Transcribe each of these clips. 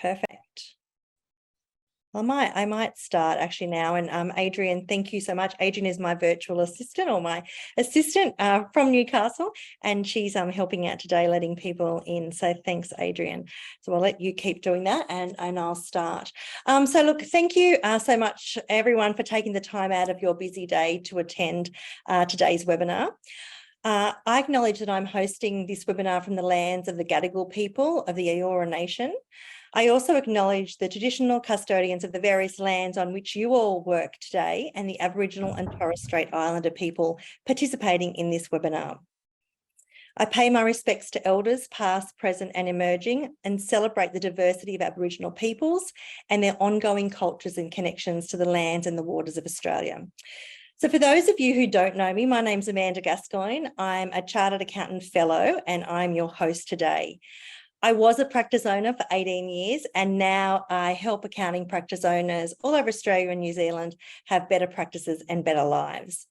Perfect. I might start actually now. And Adrian, thank you so much. Adrian is my virtual assistant, or my assistant from Newcastle, and she's helping out today, letting people in. So thanks, Adrian. So I'll let you keep doing that, and I'll start. So look, thank you so much, everyone, for taking the time out of your busy day to attend today's webinar. I acknowledge that I'm hosting this webinar from the lands of the Gadigal people of the Eora Nation. I also acknowledge the traditional custodians of the various lands on which you all work today and the Aboriginal and Torres Strait Islander people participating in this webinar. I pay my respects to elders past, present and emerging, and celebrate the diversity of Aboriginal peoples and their ongoing cultures and connections to the lands and the waters of Australia. So for those of you who don't know me, my name's Amanda Gascoigne. I'm a Chartered Accountant Fellow and I'm your host today. I was a practice owner for 18 years and now I help accounting practice owners all over Australia and New Zealand have better practices and better lives.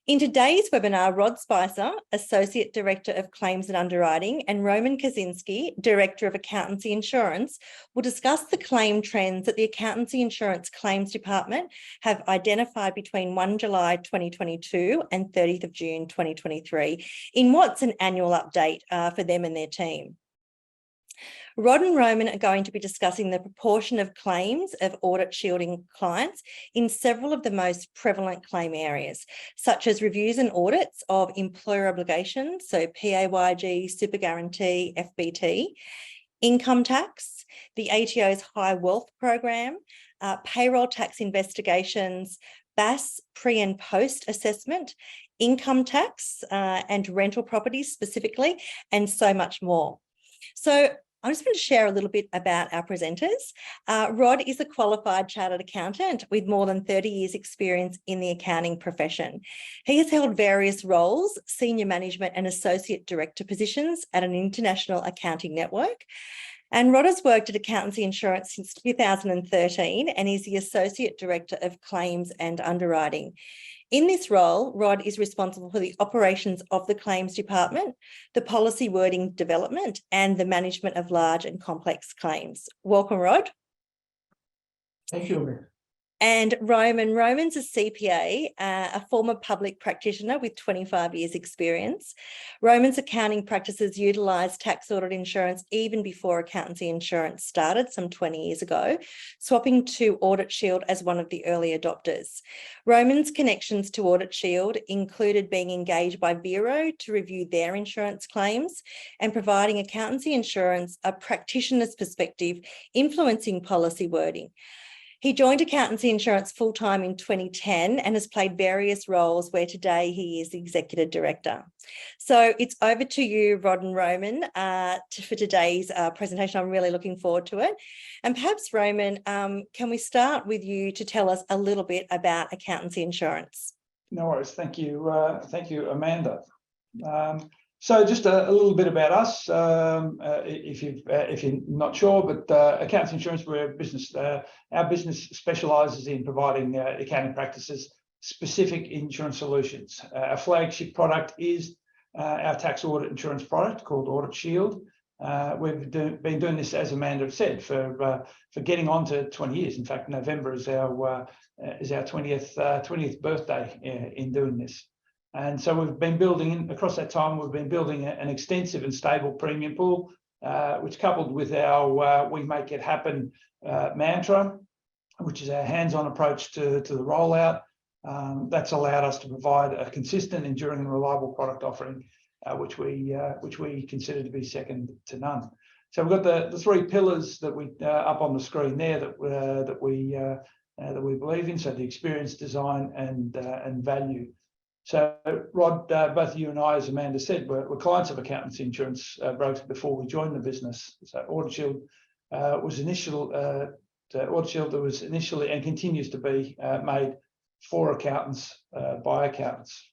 In today's webinar, Rod Spicer, Associate Director of Claims and Underwriting, and Roman Kaczynski, Director of Accountancy Insurance, will discuss the claim trends that the Accountancy Insurance Claims Department have identified between 1 July 2022 and 30th of June 2023 in what's an annual update for them and their team. Rod and Roman are going to be discussing the proportion of claims of audit shielding clients in several of the most prevalent claim areas, such as reviews and audits of employer obligations, so PAYG, super guarantee, FBT, income tax, the ATO's high wealth program, payroll tax investigations, BAS pre and post assessment, income tax and rental properties specifically, and so much more. So I just want to share a little bit about our presenters. Rod is a qualified chartered accountant with more than 30 years experience in the accounting profession. He has held various roles, senior management and associate director positions at an international accounting network. And Rod has worked at Accountancy Insurance since 2013 and is the Associate Director of Claims and Underwriting. In this role, Rod is responsible for the operations of the Claims Department, the policy wording development, and the management of large and complex claims. Welcome, Rod. Thank you, Amanda. And Roman's a CPA, a former public practitioner with 25 years experience. Roman's accounting practices utilise tax audit insurance even before accountancy insurance started some 20 years ago, swapping to Audit Shield as one of the early adopters. Roman's connections to Audit Shield included being engaged by Vero to review their insurance claims and providing accountancy insurance a practitioner's perspective, influencing policy wording. He joined Accountancy Insurance full-time in 2010 and has played various roles where today he is the Executive Director. So it's over to you, Rod and Roman, for today's presentation. I'm really looking forward to it. And perhaps, Roman, can we start with you to tell us a little bit about Accountancy Insurance? No worries. Thank you, Amanda. So just a little bit about us, if you're not sure, but Accountancy Insurance, we're a business. Our business specialises in providing accounting practices specific insurance solutions. Our flagship product is our tax audit insurance product called Audit Shield. We've been doing this, as Amanda said, for getting on to 20 years. In fact, November is our 20th birthday in doing this. And so we've been building, across that time, we've been building an extensive and stable premium pool, which coupled with our we make it happen mantra, which is our hands-on approach to the rollout, that's allowed us to provide a consistent, enduring and reliable product offering, which we consider to be second to none. So we've got the three pillars that we up on the screen there that we believe in. So the experience, design and value. So, Rod, both you and I, as Amanda said, we're clients of Accountancy Insurance brokers before we joined the business. So, Audit Shield was initially and continues to be made for accountants by accountants.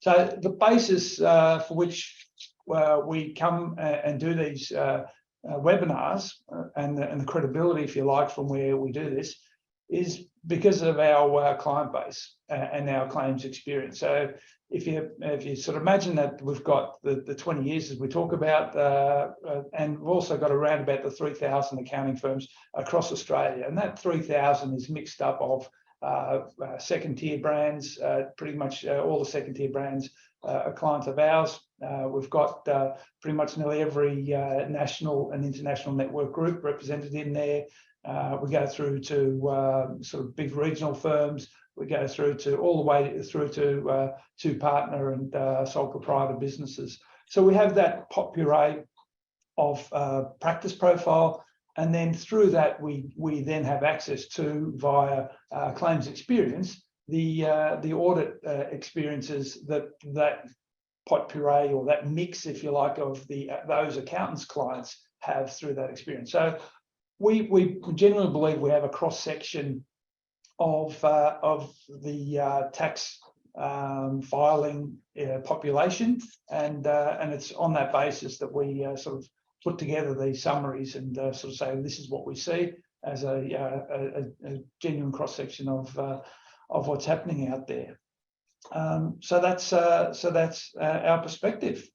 So, the basis for which we come and do these webinars and the credibility, if you like, from where we do this, is because of our client base and our claims experience. So if you sort of imagine that we've got the 20 years as we talk about, and we've also got around about the 3,000 accounting firms across Australia, and that 3,000 is mixed up of second-tier brands. Pretty much all the second-tier brands are clients of ours. We've got pretty much nearly every national and international network group represented in there. We go through to sort of big regional firms. We go through to all the way through to partner and sole proprietor businesses. So we have that potpourri of practice profile, and then through that we then have access to via claims experience the audit experiences that potpourri or that mix, if you like, of those accountants' clients have through that experience. So we genuinely believe we have a cross section of the tax filing population, and it's on that basis that we sort of put together these summaries and sort of say this is what we see as a genuine cross section of what's happening out there. So that's our perspective.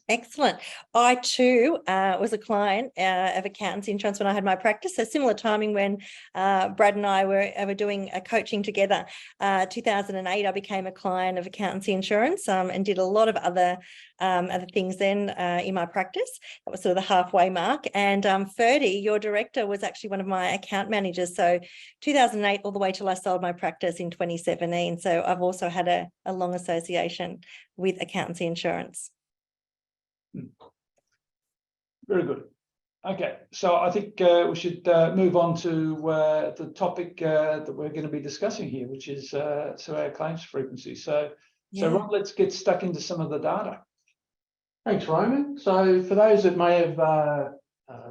Excellent. I too was a client of Accountancy Insurance when I had my practice. So similar timing when Brad and I were doing a coaching together. 2008, I became a client of Accountancy Insurance and did a lot of other things then in my practice. That was sort of the halfway mark. And Ferdy, your director, was actually one of my account managers. So 2008 all the way till I sold my practice in 2017. So I've also had a long association with Accountancy Insurance. Very good. Okay, so I think we should move on to the topic that we're going to be discussing here, which is our claims frequency. So Rob, let's get stuck into some of the data. Thanks, Roman. So for those that may have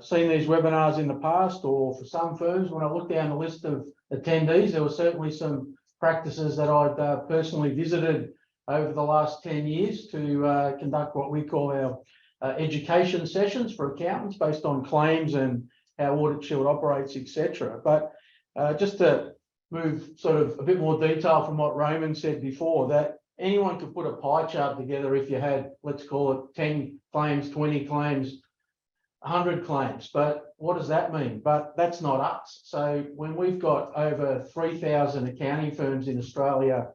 seen these webinars in the past, or for some firms, when I looked down the list of attendees, there were certainly some practices that I'd personally visited over the last 10 years to conduct what we call our education sessions for accountants based on claims and how Audit Shield operates, etc. But just to move sort of a bit more detail from what Roman said before, that anyone could put a pie chart together if you had, let's call it 10 claims, 20 claims, 100 claims. But what does that mean? But that's not us. So when we've got over 3,000 accounting firms in Australia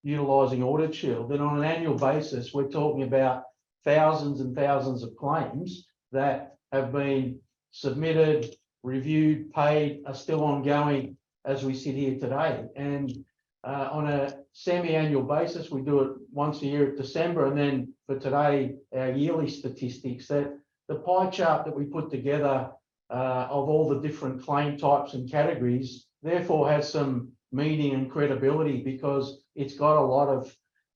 utilising Audit Shield, then on an annual basis, we're talking about thousands and thousands of claims that have been submitted, reviewed, paid, are still ongoing as we sit here today. And on a semi-annual basis, we do it once a year at December, and then for today, our yearly statistics, that the pie chart that we put together of all the different claim types and categories therefore has some meaning and credibility, because it's got a lot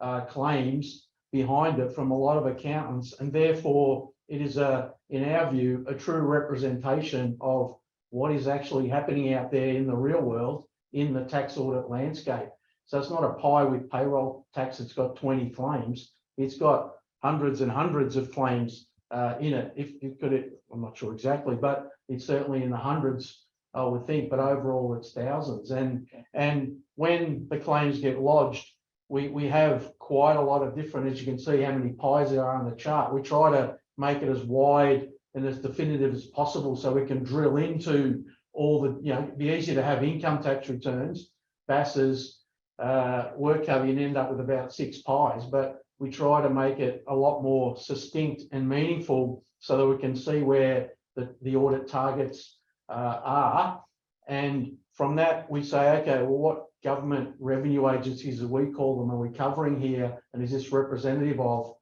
of claims behind it from a lot of accountants, and therefore it is in our view, a true representation of what is actually happening out there in the real world in the tax audit landscape. So it's not a pie with payroll tax that's got 20 claims. It's got hundreds and hundreds of claims in it. If you could, I'm not sure exactly, but it's certainly in the hundreds, I would think, but overall it's thousands. And when the claims get lodged, we have quite a lot of different, as you can see how many pies there are on the chart. We try to make it as wide and as definitive as possible so we can drill into all the, it'd be easy to have income tax returns, BASs, work cover, and end up with about 6 pies, but we try to make it a lot more succinct and meaningful so that we can see where the audit targets are. And from that, we say, okay, well, what government revenue agencies, as we call them, are we covering here? And is this representative of?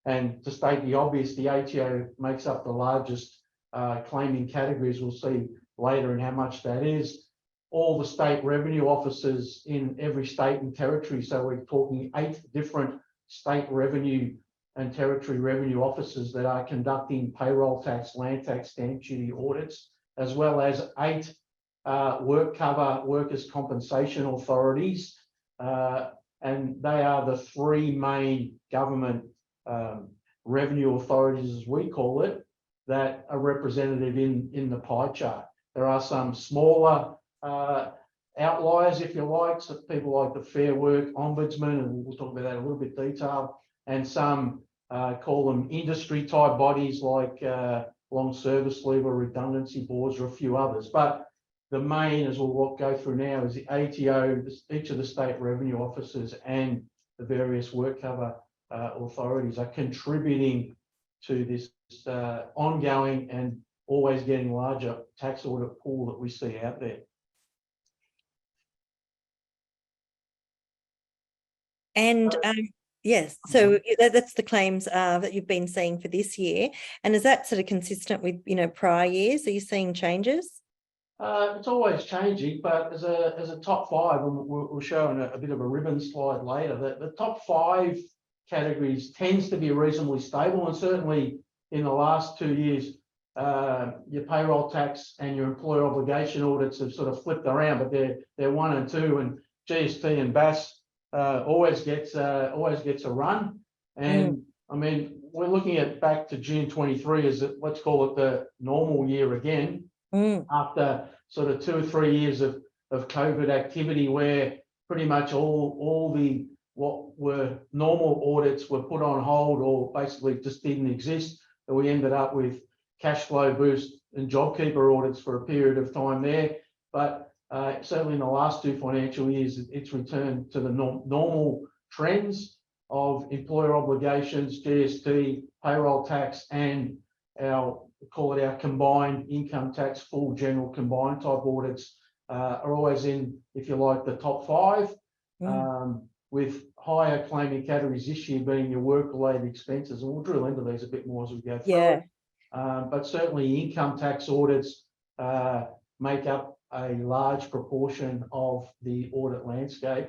And to state the obvious, the ATO makes up the largest claiming categories. We'll see later in how much that is. All the state revenue officers in every state and territory. So we're talking 8 different state revenue and territory revenue officers that are conducting payroll tax, land tax, stamp duty audits, as well as 8 work cover workers' compensation authorities. And they are the 3 main government revenue authorities, as we call it, that are representative in the pie chart. There are some smaller outliers, if you like, so people like the Fair Work Ombudsman, and we'll talk about that in a little bit detail, and some call them industry type bodies like long service leave or redundancy boards, or a few others. But the main, as we'll go through now, is the ATO, each of the state revenue officers and the various work cover authorities are contributing to this ongoing and always getting larger tax audit pool that we see out there. And yes, so that's the claims that you've been seeing for this year. And is that sort of consistent with, you know, prior years? Are you seeing changes? It's always changing, but as a top five, and we'll show in a bit of a ribbon slide later, the top five categories tends to be reasonably stable, and certainly in the last 2 years, your payroll tax and your employer obligation audits have sort of flipped around, but they're 1 and 2, and GST and BAS always gets a run. And I mean, we're looking at back to June 23 as let's call it the normal year again, after sort of 2 or 3 years of COVID activity, where pretty much all the what were normal audits were put on hold or basically just didn't exist. And we ended up with cash flow boost and JobKeeper audits for a period of time there. But certainly in the last 2 financial years, it's returned to the normal trends of employer obligations, GST, payroll tax, and our combined income tax, full general combined type audits are always in, if you like, the top 5, with higher claiming categories this year being your work-related expenses. And we'll drill into these a bit more as we go through. But certainly income tax audits make up a large proportion of the audit landscape.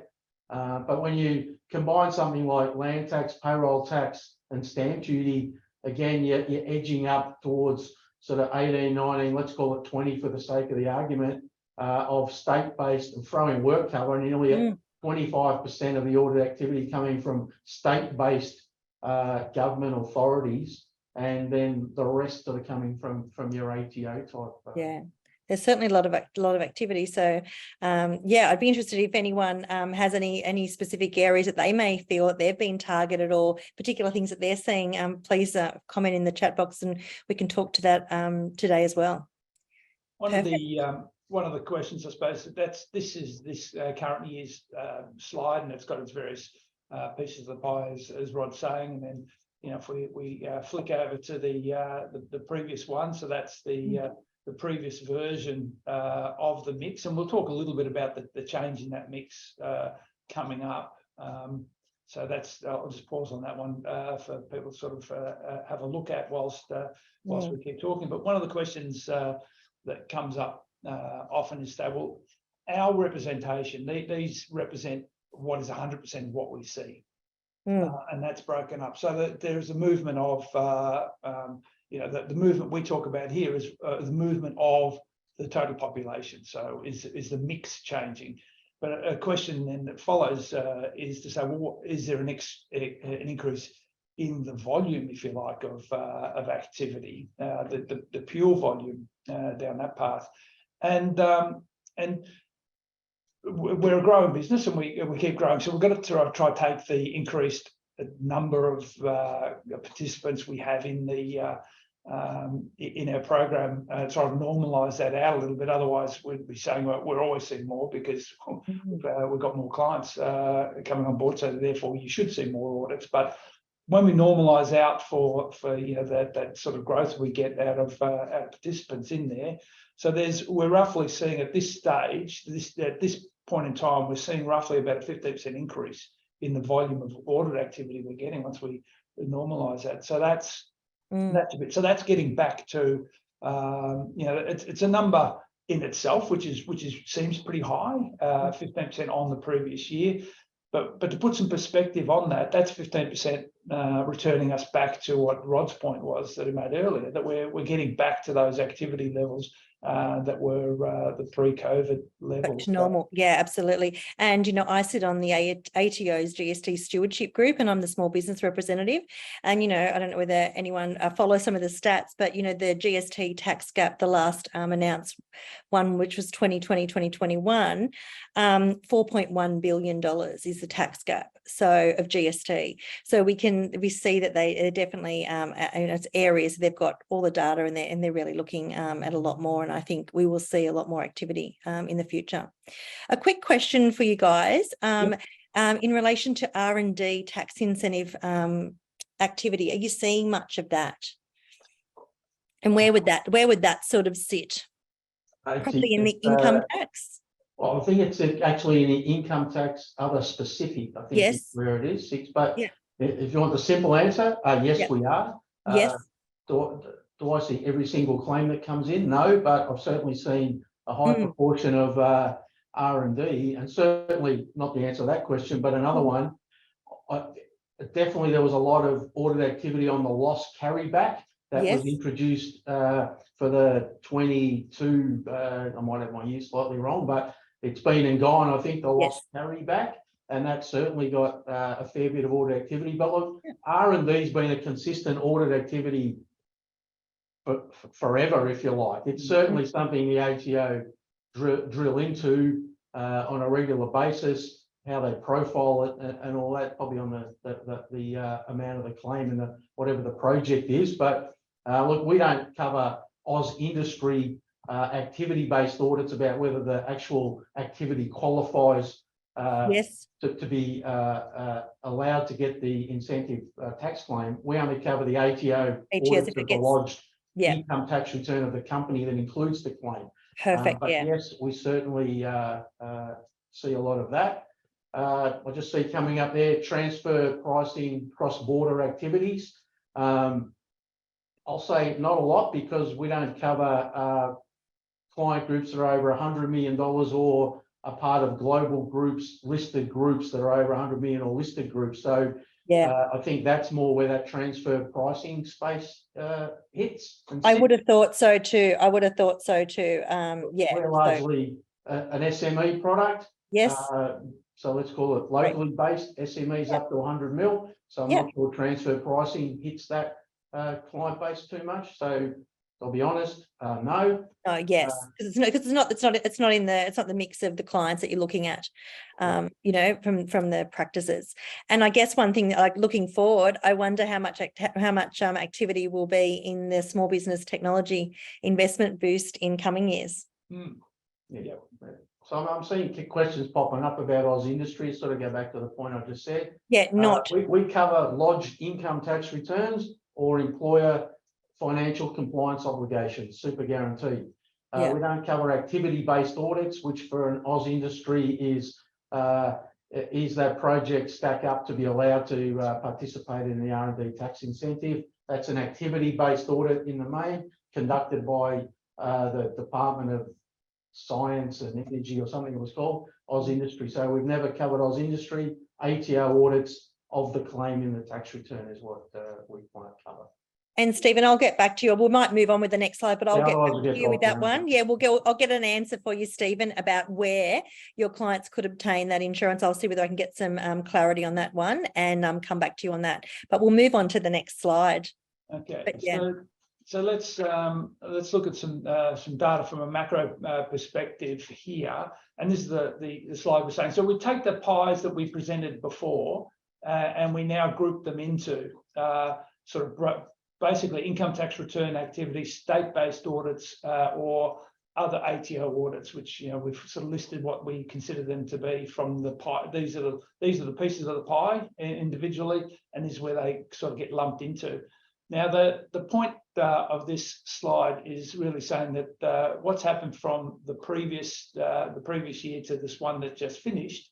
But when you combine something like land tax, payroll tax, and stamp duty, again, you're edging up towards sort of 18, 19, let's call it 20 for the sake of the argument, of state-based, and throwing work cover, and nearly 25% of the audit activity coming from state-based government authorities, and then the rest are coming from your ATO type. There's certainly a lot of activity. So, I'd be interested if anyone has any specific areas that they may feel that they've been targeted, or particular things that they're seeing. Please comment in the chat box, and we can talk to that today as well. One of the questions, I suppose, this is this current year's slide, and it's got its various pieces of the pie, as Rod's saying, and then, you know, if we flick over to the previous one, so that's the previous version of the mix, and we'll talk a little bit about the change in that mix coming up. So that's, I'll just pause on that one for people to sort of have a look at whilst we keep talking. But one of the questions that comes up often is that, well, our representation, these represent what is 100% of what we see, and that's broken up so that there's a movement of you know, the movement we talk about here is the movement of the total population. So is the mix changing? But a question then that follows is to say, well, is there an increase in the volume, if you like, of activity, the pure volume down that path? And we're a growing business, and we keep growing. So we've got to try to take the increased number of participants we have in our program, try to normalise that out a little bit. Otherwise, we'd be saying, well, we're always seeing more because we've got more clients coming on board. So therefore, you should see more audits. But when we normalise out for you know, that sort of growth we get out of participants in there, so we're roughly seeing at this stage, at this point in time, we're seeing roughly about a 15% increase in the volume of audit activity we're getting once we normalise that. So that's a bit. So that's getting back to you know, it's a number in itself which seems pretty high, 15% on the previous year. But to put some perspective on that, that's 15% returning us back to what Rod's point was that he made earlier, that we're getting back to those activity levels that were the pre-COVID levels. Back to normal. Yeah, absolutely. And, I sit on the ATO's GST stewardship group, and I'm the small business representative. And, I don't know whether anyone follows some of the stats, but, the GST tax gap, the last announced one, which was 2020, 2021, $4.1 billion is the tax gap. So of GST. So we see that they're definitely, it's areas they've got all the data and they're really looking at a lot more. And I think we will see a lot more activity in the future. A quick question for you guys. In relation to R&D tax incentive activity, are you seeing much of that? And where would that sort of sit? Probably in the income tax. Well, I think it's actually in the income tax, other specific, I think is where it is, 6. But if you want the simple answer, yes, we are. Yes. Do I see every single claim that comes in? No, but I've certainly seen a high proportion of R&D, and certainly not the answer to that question, but another one. Definitely, there was a lot of audit activity on the loss carryback that was introduced for the 22. I might have my year slightly wrong, but it's been and gone. I think the loss carryback, and that certainly got a fair bit of audit activity. But look, R&D's been a consistent audit activity forever, if you like. It's certainly something the ATO drill into on a regular basis, how they profile it and all that, probably on the amount of the claim and whatever the project is. But look, we don't cover Oz industry activity-based audits about whether the actual activity qualifies to be allowed to get the incentive tax claim. We only cover the ATO audits of the lodged income tax return of the company that includes the claim. Perfect. But yes, we certainly see a lot of that. I just see coming up there, transfer pricing, cross-border activities. I'll say not a lot because we don't cover client groups that are over $100 million or a part of global groups, listed groups that are over 100 million or listed groups. So I think that's more where that transfer pricing space hits. I would have thought so too. We're largely an SME product. Yes. So let's call it locally based SMEs up to 100 mil. So I'm not sure transfer pricing hits that client base too much. So I'll be honest, no. Oh yes, because it's not the mix of the clients that you're looking at, from the practices. And I guess one thing, like looking forward, I wonder how much activity will be in the small business technology investment boost in coming years. So I'm seeing questions popping up about Oz industry. Sort of go back to the point I just said. We cover lodged income tax returns or employer financial compliance obligations, super guarantee. We don't cover activity-based audits, which for an Oz industry is that project stack up to be allowed to participate in the R&D tax incentive. That's an activity-based audit in the main, conducted by the Department of Science and Energy or something it was called, Oz industry. So we've never covered Oz industry. ATO audits of the claim in the tax return is what we want to cover. And Stephen, I'll get back to you. We might move on with the next slide, but I'll get back to you with that one. Yeah, I'll get an answer for you, Stephen, about where your clients could obtain that insurance. I'll see whether I can get some clarity on that one and come back to you on that. But we'll move on to the next slide. Okay. So let's look at some data from a macro perspective here. And this is the slide we're saying. So we take the pies that we presented before and we now group them into basically income tax return activities, state-based audits, or other ATO audits, which we've sort of listed what we consider them to be from the pie. These are the pieces of the pie individually, and this is where they sort of get lumped into. Now, the point of this slide is really saying that what's happened from the previous year to this one that just finished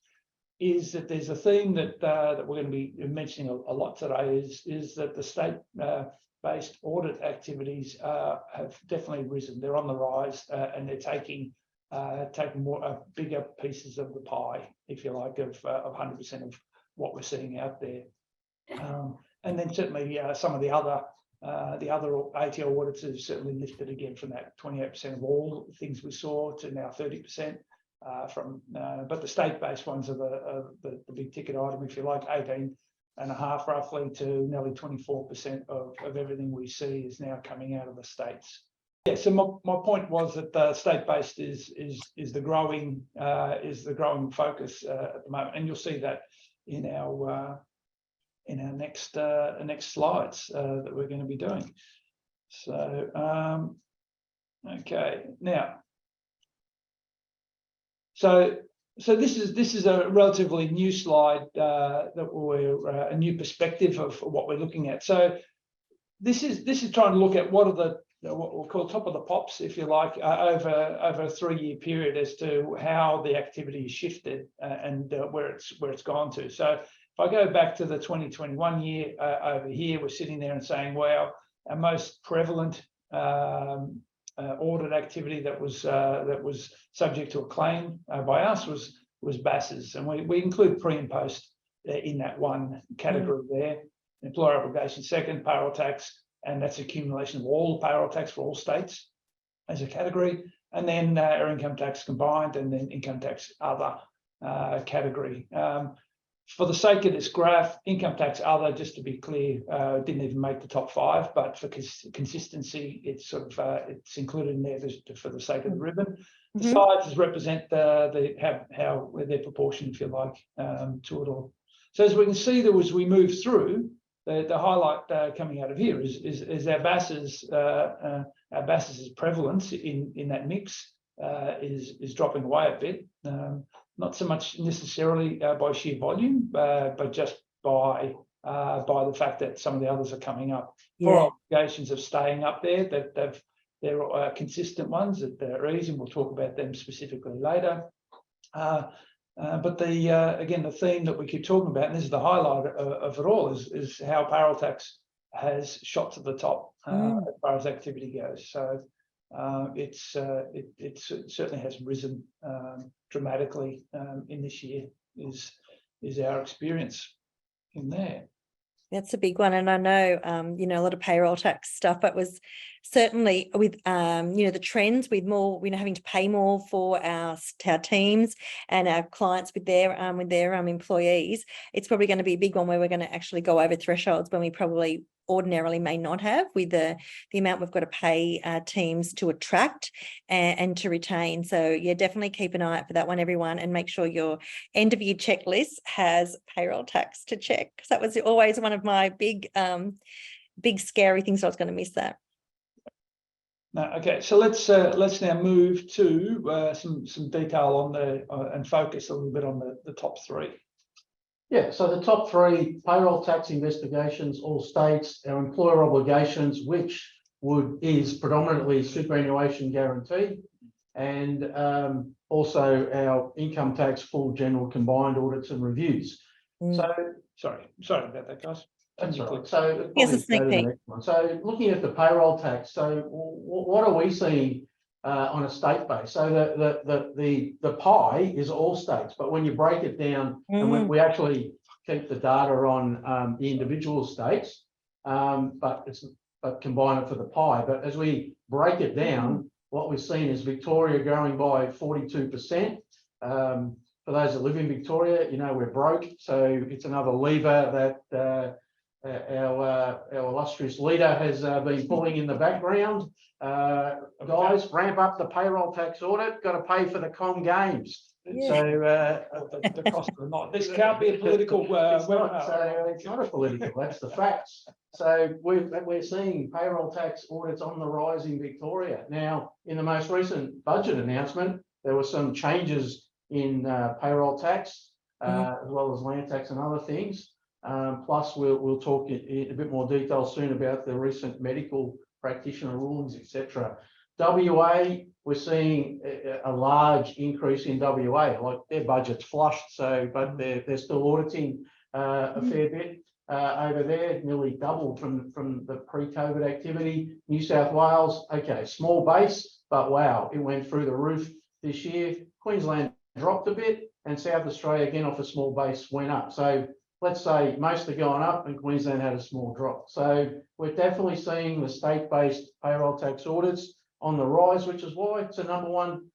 is that there's a theme that we're going to be mentioning a lot today is that the state-based audit activities have definitely risen. They're on the rise, and they're taking more bigger pieces of the pie, if you like, of 100% of what we're seeing out there. And then certainly some of the other ATO audits have certainly lifted again from that 28% of all things we saw to now 30%. But the state-based ones are the big ticket item, if you like, 18.5 roughly to nearly 24% of everything we see is now coming out of the states. Yeah, so my point was that the state-based is the growing focus at the moment, and you'll see that in our next slides that we're going to be doing. So okay, now, so this is a relatively new slide that we're a new perspective of what we're looking at. So this is trying to look at what are what we'll call top of the pops, if you like, over a 3-year period as to how the activity is shifted and where it's gone to. So if I go back to the 2021 year over here, we're sitting there and saying, well, our most prevalent audit activity that was subject to a claim by us was BASs, and we include pre and post in that one category there. Employer obligation second, payroll tax, and that's accumulation of all payroll tax for all states as a category, and then our income tax combined, and then income tax other category. For the sake of this graph, income tax other, just to be clear, didn't even make the top 5, but for consistency, it's sort of it's included in there for the sake of the ribbon. The sizes represent how their proportion, if you like, to it all. So as we can see, as we move through, the highlight coming out of here is our BAS's prevalence in that mix is dropping away a bit. Not so much necessarily by sheer volume, but just by the fact that some of the others are coming up. Yeah. Obligations of staying up there, that they're consistent ones that they're easy, and we'll talk about them specifically later. But again, the theme that we keep talking about, and this is the highlight of it all, is how payroll tax has shot to the top as far as activity goes. So it certainly has risen dramatically in this year. Is our experience in there. That's a big one, and I know a lot of payroll tax stuff. But was certainly with the trends with more having to pay more for our teams and our clients with their employees. It's probably going to be a big one where we're going to actually go over thresholds when we probably ordinarily may not have, with the amount we've got to pay teams to attract and to retain. So yeah, definitely keep an eye out for that one, everyone, and make sure your end of year checklist has payroll tax to check, because that was always one of my big scary things. I was going to miss that. No, okay, so let's now move to some detail on and focus a little bit on the top 3. Yeah, so the top 3: payroll tax investigations, all states; our employer obligations, which is predominantly superannuation guarantee; and also our income tax full general combined audits and reviews. So sorry about that, guys. That's right. So So looking at the payroll tax, so what are we seeing on a state base? So the pie is all states, but when you break it down, and when we actually keep the data on the individual states, but combine it for the pie. But as we break it down, what we've seen is Victoria growing by 42%. For those that live in Victoria, we're broke, so it's another lever that our illustrious leader has been pulling in the background. Guys, ramp up the payroll tax audit. Got to pay for the Com Games. Yeah. So the cost of not. This can't be a political. It's not a political. That's the facts. So we're seeing payroll tax audits on the rise in Victoria. Now, in the most recent budget announcement, there were some changes in payroll tax, as well as land tax and other things. Plus, we'll talk in a bit more detail soon about the recent medical practitioner rulings, etc. WA, we're seeing a large increase in WA. Like, their budget's flushed, but they're still auditing a fair bit over there, nearly doubled from the pre-COVID activity. New South Wales, okay, small base, but wow, it went through the roof this year. Queensland dropped a bit, and South Australia, again off a small base, went up. So let's say most are going up and Queensland had a small drop. So we're definitely seeing the state-based payroll tax audits on the rise, which is why it's a number one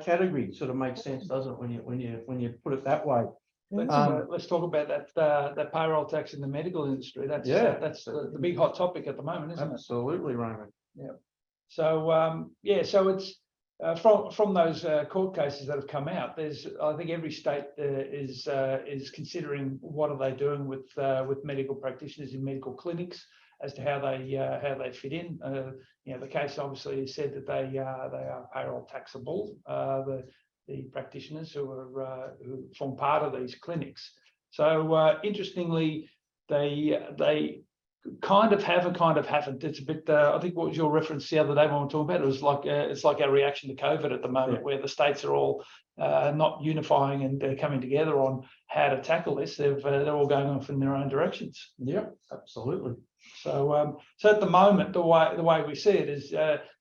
category. Sort of makes sense, doesn't it, when you put it that way? Let's talk about that payroll tax in the medical industry. That's the big hot topic at the moment, isn't it? Absolutely, Roman. Yeah. So so it's from those court cases that have come out. I think every state is considering what are they doing with medical practitioners in medical clinics as to how they fit in. The case obviously said that they are payroll taxable. The practitioners who form part of these clinics. So interestingly, they kind of have and kind of haven't. It's a bit. I think what was your reference the other day when we were talking about it was like it's like our reaction to COVID at the moment, where the states are all not unifying and coming together on how to tackle this. They're all going off in their own directions. Yep, absolutely. So at the moment, the way we see it is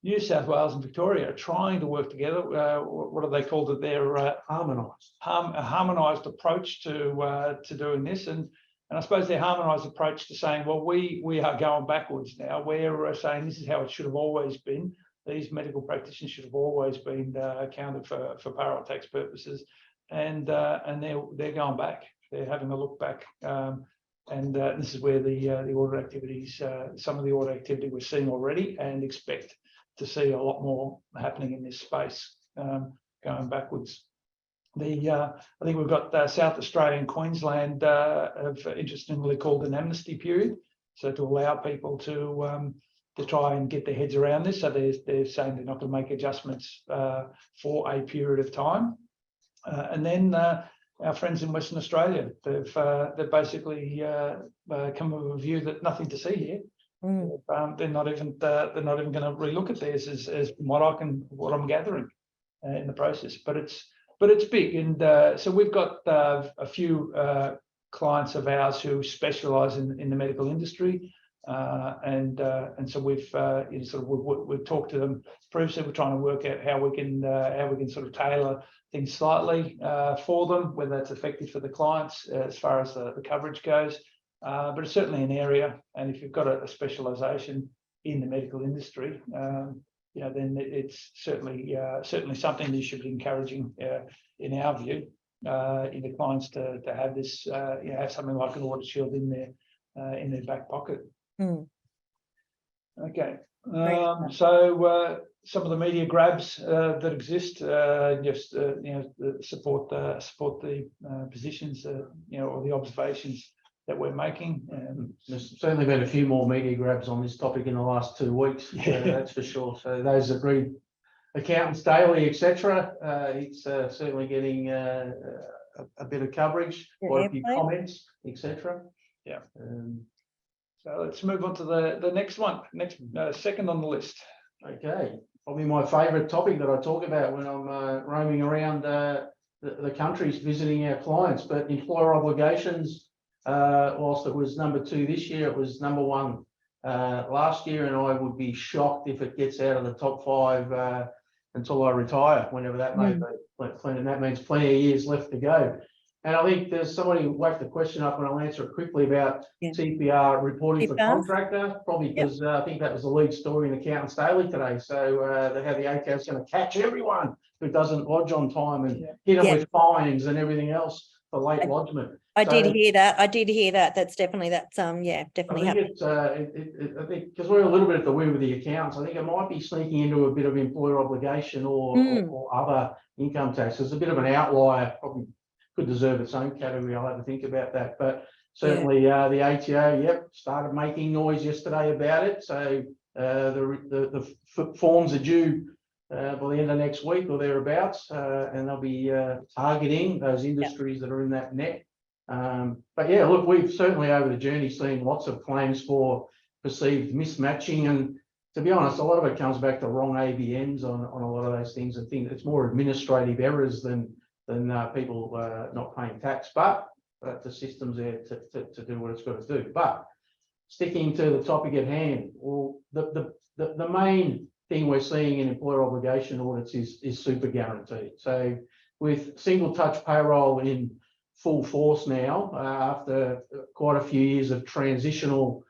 New South Wales and Victoria are trying to work together. What do they call it? Their harmonised approach to doing this, and I suppose their harmonised approach to saying, well, we are going backwards now. We're saying this is how it should have always been. These medical practitioners should have always been accounted for payroll tax purposes, and they're going back. They're having a look back. And this is where the audit activities, some of the audit activity we're seeing already, and expect to see a lot more happening in this space going backwards. I think we've got South Australia and Queensland have interestingly called an amnesty period, so to allow people to try and get their heads around this. So they're saying they're not going to make adjustments for a period of time, and then. Our friends in Western Australia, they've basically come with a view that nothing to see here. They're not even going to relook at theirs as what I'm gathering in the process. But it's big, and so we've got a few clients of ours who specialise in the medical industry, and so we've talked to them previously. We're trying to work out how we can sort of tailor things slightly for them, whether that's effective for the clients as far as the coverage goes. But it's certainly an area, and if you've got a specialisation in the medical industry, then it's certainly something that you should be encouraging, in our view, in the clients to have this, have something like an audit shield in their back pocket. Okay. Some of the media grabs that exist support the positions, or the observations that we're making. There's certainly been a few more media grabs on this topic in the last 2 weeks. That's for sure. So those that read Accountants Daily, etc., it's certainly getting a bit of coverage, quite a few comments, etc. Yeah. So let's move on to the next one, second on the list. Okay, probably my favourite topic that I talk about when I'm roaming around the countries visiting our clients. But employer obligations, whilst it was number 2 this year, it was number 1 last year, and I would be shocked if it gets out of the top 5 until I retire, whenever that may be. And that means plenty of years left to go. And I think there's somebody who whacked the question up, and I'll answer it quickly about TPR reporting for contractor, probably because I think that was the lead story in Accountants Daily today. So how the ATO is going to catch everyone who doesn't lodge on time and hit them with fines and everything else for late lodgement. I did hear that. That's definitely definitely happening. I think because we're a little bit at the whim of the accountants, I think it might be sneaking into a bit of employer obligation or other income tax. It's a bit of an outlier, probably could deserve its own category. I'll have to think about that. But certainly the ATO, started making noise yesterday about it. So the forms are due by the end of next week or thereabouts, and they'll be targeting those industries that are in that net. But look, we've certainly over the journey seen lots of claims for perceived mismatching, and to be honest, a lot of it comes back to wrong ABNs on a lot of those things. I think it's more administrative errors than people not paying tax, but the system's there to do what it's got to do. But sticking to the topic at hand, well, the main thing we're seeing in employer obligation audits is super guarantee. So with single touch payroll in full force now after quite a few years of transitional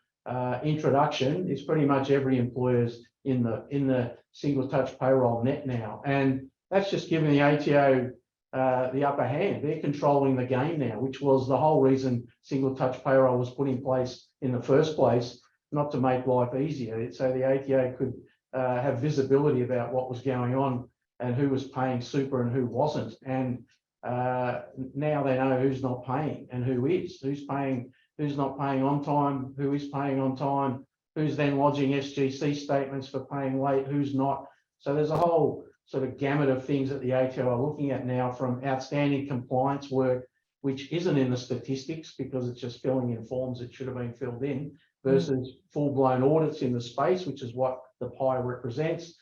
introduction. It's pretty much every employer's in the single touch payroll net now, and that's just giving the ATO the upper hand. They're controlling the game now, which was the whole reason single touch payroll was put in place in the first place, not to make life easier, so the ATO could have visibility about what was going on and who was paying super and who wasn't. And now they know who's not paying and who is, who's paying, who's not paying on time, who is paying on time, who's then lodging SGC statements for paying late, who's not. So there's a whole sort of gamut of things that the ATO are looking at now, from outstanding compliance work, which isn't in the statistics because it's just filling in forms that should have been filled in, versus full-blown audits in the space, which is what the pie represents.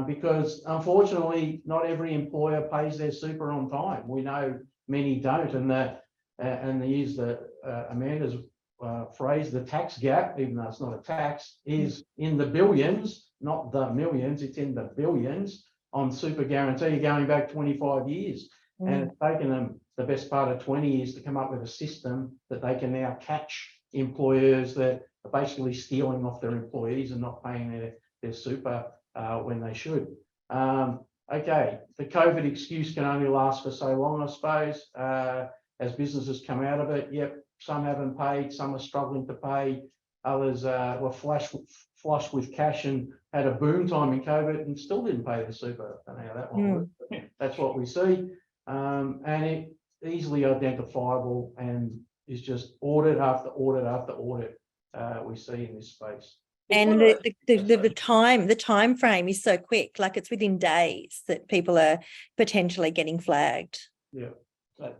Because unfortunately, not every employer pays their super on time. We know many don't, and they use Amanda's phrase, the tax gap, even though it's not a tax, is in the billions, not the millions. It's in the billions on super guarantee going back 25 years, and it's taken them the best part of 20 years to come up with a system that they can now catch employers that are basically stealing off their employees and not paying their super when they should. Okay, the COVID excuse can only last for so long, I suppose, as businesses come out of it. Yep, some haven't paid, some are struggling to pay, others were flush with cash and had a boom time in COVID and still didn't pay the super. I don't know how that one works. That's what we see, and it easily identifiable and is just audit after audit after audit we see in this space. And the time frame is so quick, like it's within days that people are potentially getting flagged. Yeah,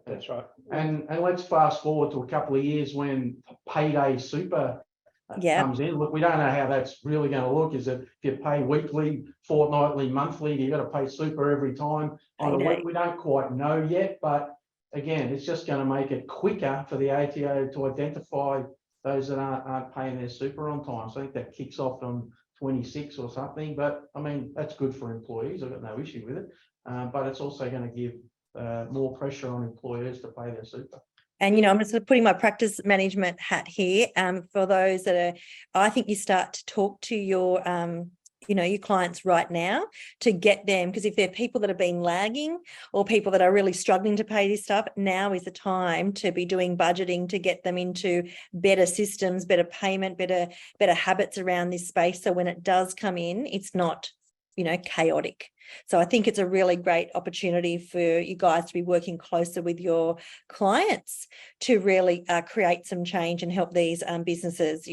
that's right. And let's fast forward to a couple of years when payday super comes in. Look, we don't know how that's really going to look. Is it if you pay weekly, fortnightly, monthly, you've got to pay super every time on a week? We don't quite know yet, but again, it's just going to make it quicker for the ATO to identify those that aren't paying their super on time. So I think that kicks off on 26 or something, but I mean, that's good for employees. I've got no issue with it, but it's also going to give more pressure on employers to pay their super. And, I'm just putting my practice management hat here. For those that are, I think you start to talk to your, your clients right now to get them, because if they're people that have been lagging or people that are really struggling to pay this stuff, now is the time to be doing budgeting to get them into better systems, better payment, better habits around this space. So when it does come in, it's not, chaotic. So I think it's a really great opportunity for you guys to be working closer with your clients to really create some change and help these businesses,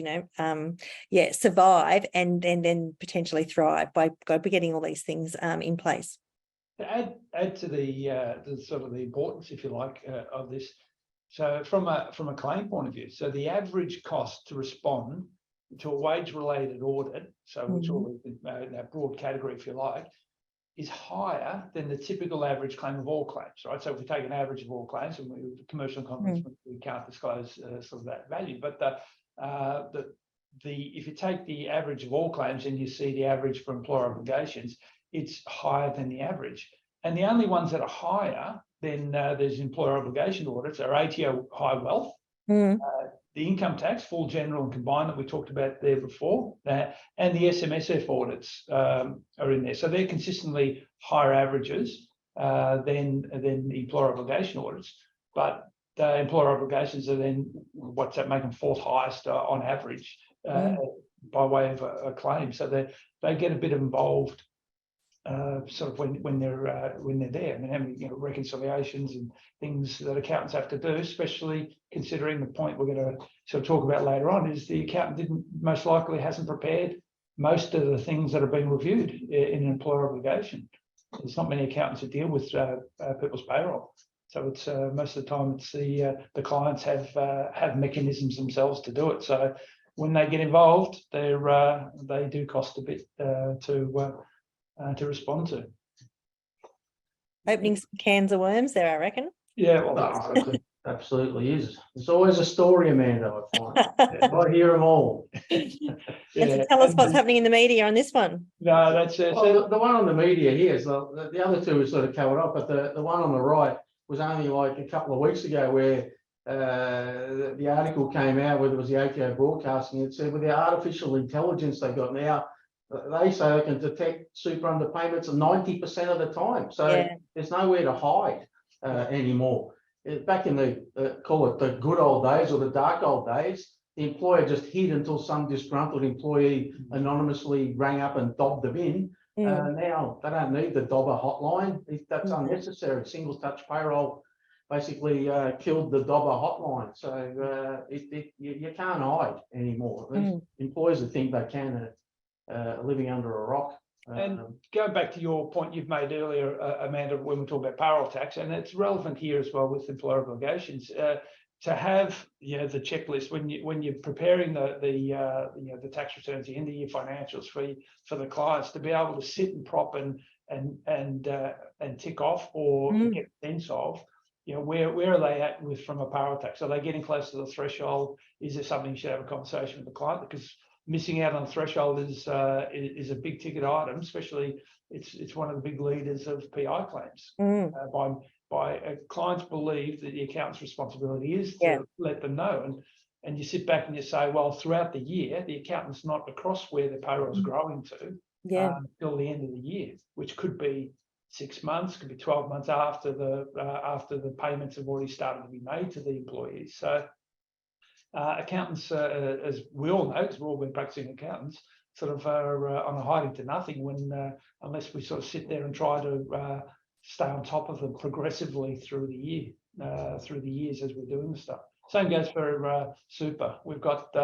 survive and then potentially thrive by getting all these things in place. To add to the sort of the importance, if you like, of this. So from a claim point of view, so the average cost to respond to a wage-related audit, so which all in that broad category, if you like, is higher than the typical average claim of all claims, right? So if we take an average of all claims, and with commercial confidence, we can't disclose sort of that value, but if you take the average of all claims and you see the average for employer obligations, it's higher than the average. And the only ones that are higher than those employer obligation audits are ATO high wealth, the income tax, full, general and combined that we talked about there before, and the SMSF audits are in there. So they're consistently higher averages than the employer obligation audits. But the employer obligations are then, what's that, make them fourth highest on average by way of a claim. So they get a bit involved sort of when they're there. I mean, how many reconciliations and things that accountants have to do, especially considering the point we're going to sort of talk about later on, is the accountant hasn't prepared most of the things that are being reviewed in an employer obligation. There's not many accountants that deal with people's payroll, so it's most of the time it's the clients have mechanisms themselves to do it. So when they get involved, they do cost a bit to respond to. Opening some cans of worms there, I reckon. Yeah, well, it absolutely is. There's always a story, Amanda, I find. I hear them all. So tell us what's happening in the media on this one. No, that's the one on the media here is the other two is sort of covered up, but the one on the right, was only like a couple of weeks ago where the article came out, whether it was the ATO Broadcasting, it said with the artificial intelligence they got now, they say they can detect super underpayments 90% of the time. So there's nowhere to hide anymore. Back in the, call it the good old days or the dark old days, the employer just hid until some disgruntled employee anonymously rang up and dobbed them in. Now they don't need the dobber hotline. That's unnecessary. Single touch payroll basically killed the dobber hotline. So you can't hide anymore. Employers that think they can are living under a rock. And going back to your point you've made earlier, Amanda, when we talk about payroll tax, and it's relevant here as well with employer obligations, to have the checklist when you're preparing the tax returns, the end of year financials for the clients, to be able to sit and prop and tick off or get a sense of where are they at with from a payroll tax? Are they getting close to the threshold? Is there something you should have a conversation with the client? Because missing out on the threshold is a big ticket item, especially it's one of the big leaders of PI claims. By clients believe that the accountant's responsibility is to let them know, and you sit back and you say, well, throughout the year, the accountant's not across where the payroll is growing to till the end of the year, which could be 6 months, could be 12 months after the payments have already started to be made to the employees. So accountants, as we all know, because we've all been practicing accountants, sort of are on a hiding to nothing when unless we sort of sit there and try to stay on top of them progressively through the years as we're doing the stuff. Same goes for super. We've got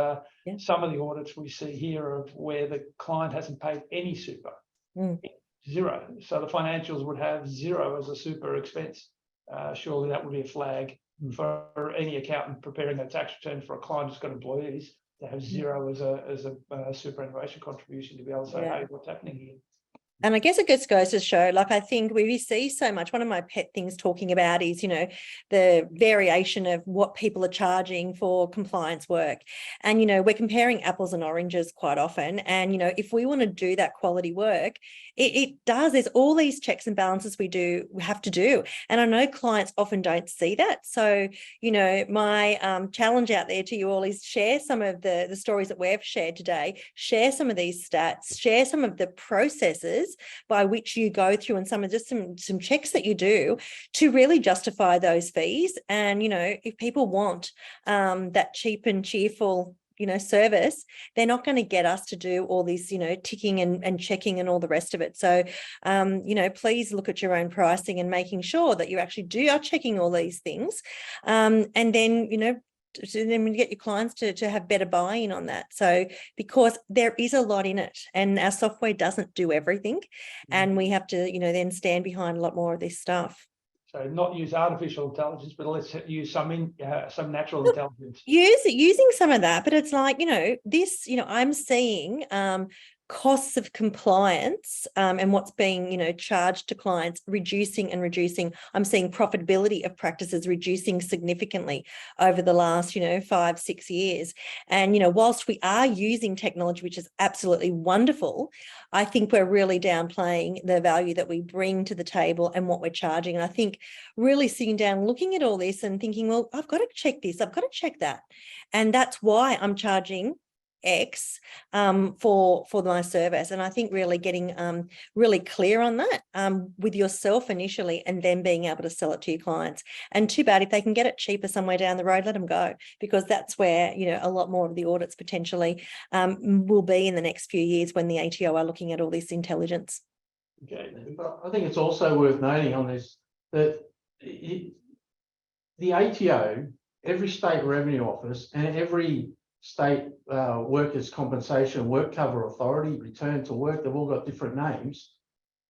some of the audits we see here of where the client hasn't paid any super, zero. So the financials would have zero as a super expense. Surely that would be a flag for any accountant preparing a tax return for a client who's got employees to have zero as a superannuation contribution, to be able to say, hey, what's happening here? And I guess it just goes to show, like, I think we see so much. One of my pet things talking about is, the variation of what people are charging for compliance work. And, we're comparing apples and oranges quite often. And, if we want to do that quality work, it does. There's all these checks and balances we have to do. And I know clients often don't see that. So, my challenge out there to you all is share some of the stories that we've shared today, share some of these stats, share some of the processes by which you go through and some checks that you do to really justify those fees. And, if people want that cheap and cheerful service, they're not going to get us to do all this, ticking and checking and all the rest of it. So, please look at your own pricing and making sure that you actually are checking all these things. And then, so then we get your clients to have better buy-in on that. So, because there is a lot in it and our software doesn't do everything, and we have to, then stand behind a lot more of this stuff. So not use artificial intelligence, but let's use some natural intelligence. Using some of that, but it's like, I'm seeing costs of compliance and what's being, charged to clients reducing. I'm seeing profitability of practices reducing significantly over the last, 5-6 years. And, whilst we are using technology, which is absolutely wonderful, I think we're really downplaying the value that we bring to the table and what we're charging. And I think really sitting down, looking at all this and thinking, well, I've got to check this, I've got to check that. And that's why I'm charging X for my service. And I think really getting really clear on that with yourself initially, and then being able to sell it to your clients. And too bad if they can get it cheaper somewhere down the road, let them go, because that's where a lot more of the audits potentially will be in the next few years when the ATO are looking at all this intelligence. Okay, but I think it's also worth noting on this that the ATO, every state revenue office, and every state workers' compensation work cover authority, return to work, they've all got different names.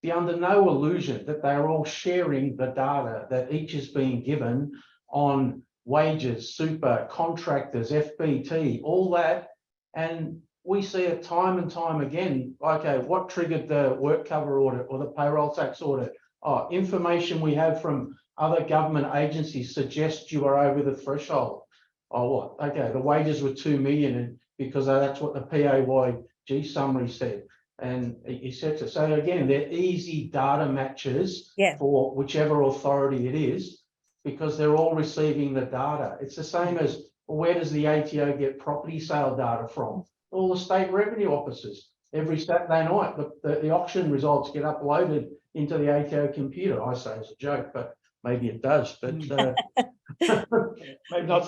Be under no illusion that they're all sharing the data that each is being given on wages, super, contractors, FBT, all that. And we see it time and time again. Okay, what triggered the work cover audit or the payroll tax audit? Oh, information we have from other government agencies suggests you are over the threshold. Oh, what? Okay, the wages were 2 million because that's what the PAYG summary said, and etc. So again, they're easy data matches for whichever authority it is. because they're all receiving the data. It's the same as, well, where does the ATO get property sale data from? All the state revenue offices. Every Saturday night, the auction results get uploaded into the ATO computer. I say it's a joke, but maybe it does. But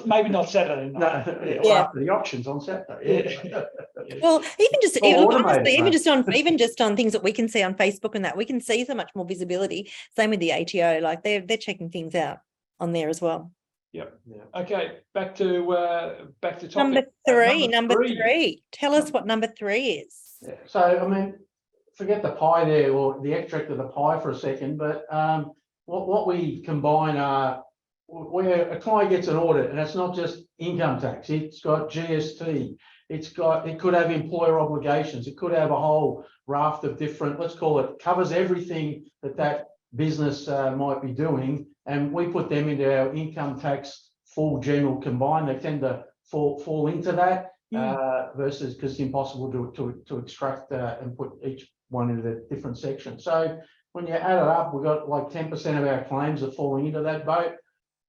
maybe not Saturday night. no, after the auctions on Saturday. Yeah. Well, All honestly, automated, even just on things that we can see on Facebook and that, we can see so much more visibility. Same with the ATO, like they're checking things out on there as well. Yep. Yeah. Okay, back to topic. Number three. Tell us what number 3 is. Yeah. So I mean, forget the pie there or the extract of the pie for a second, but what we combine are where a client gets an audit, and it's not just income tax, it's got GST, it could have employer obligations, it could have a whole raft of different, let's call it, covers everything that business might be doing, and we put them into our income tax full general combined. They tend to fall into that versus, because it's impossible to extract and put each one into the different section. So when you add it up, we've got like 10% of our claims are falling into that boat.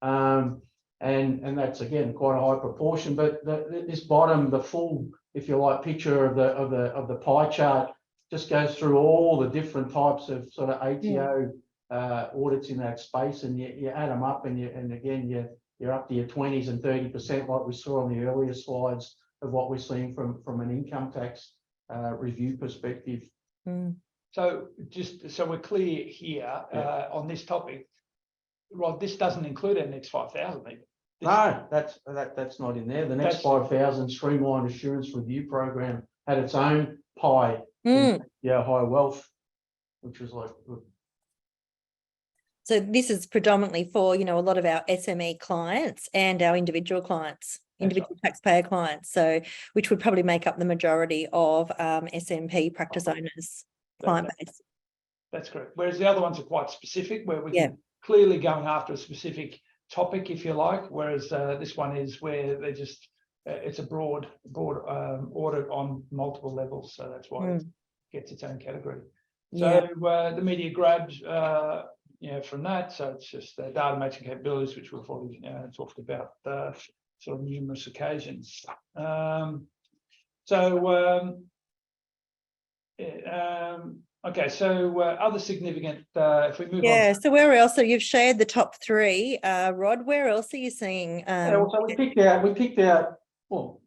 And that's again quite a high proportion, but this bottom, the full, if you like, picture of the pie chart just goes through all the different types of sort of ATO audits in that space, and you add them up, and again you're up to your 20s and 30%, like we saw on the earlier slides of what we're seeing from an income tax review perspective. So just so we're clear here on this topic, Rod, this doesn't include our next 5,000 even. No, that's not in there. The next 5,000 streamlined assurance review program had its own pie. High wealth, which was like. So this is predominantly for, a lot of our SME clients and our individual clients, individual taxpayer clients. So which would probably make up the majority of SMP practice owners client base. That's correct. Whereas the other ones are quite specific, where we can clearly going after a specific topic, if you like, whereas this one is where they just it's a broad audit on multiple levels, so that's why it gets its own category. So the media grabbed from that, so it's just the data matching capabilities, which we've already talked about sort of numerous occasions. Okay, so other significant, if we move on. So where else? So you've shared the top 3, Rod. Where else are you seeing? So we picked out. Well,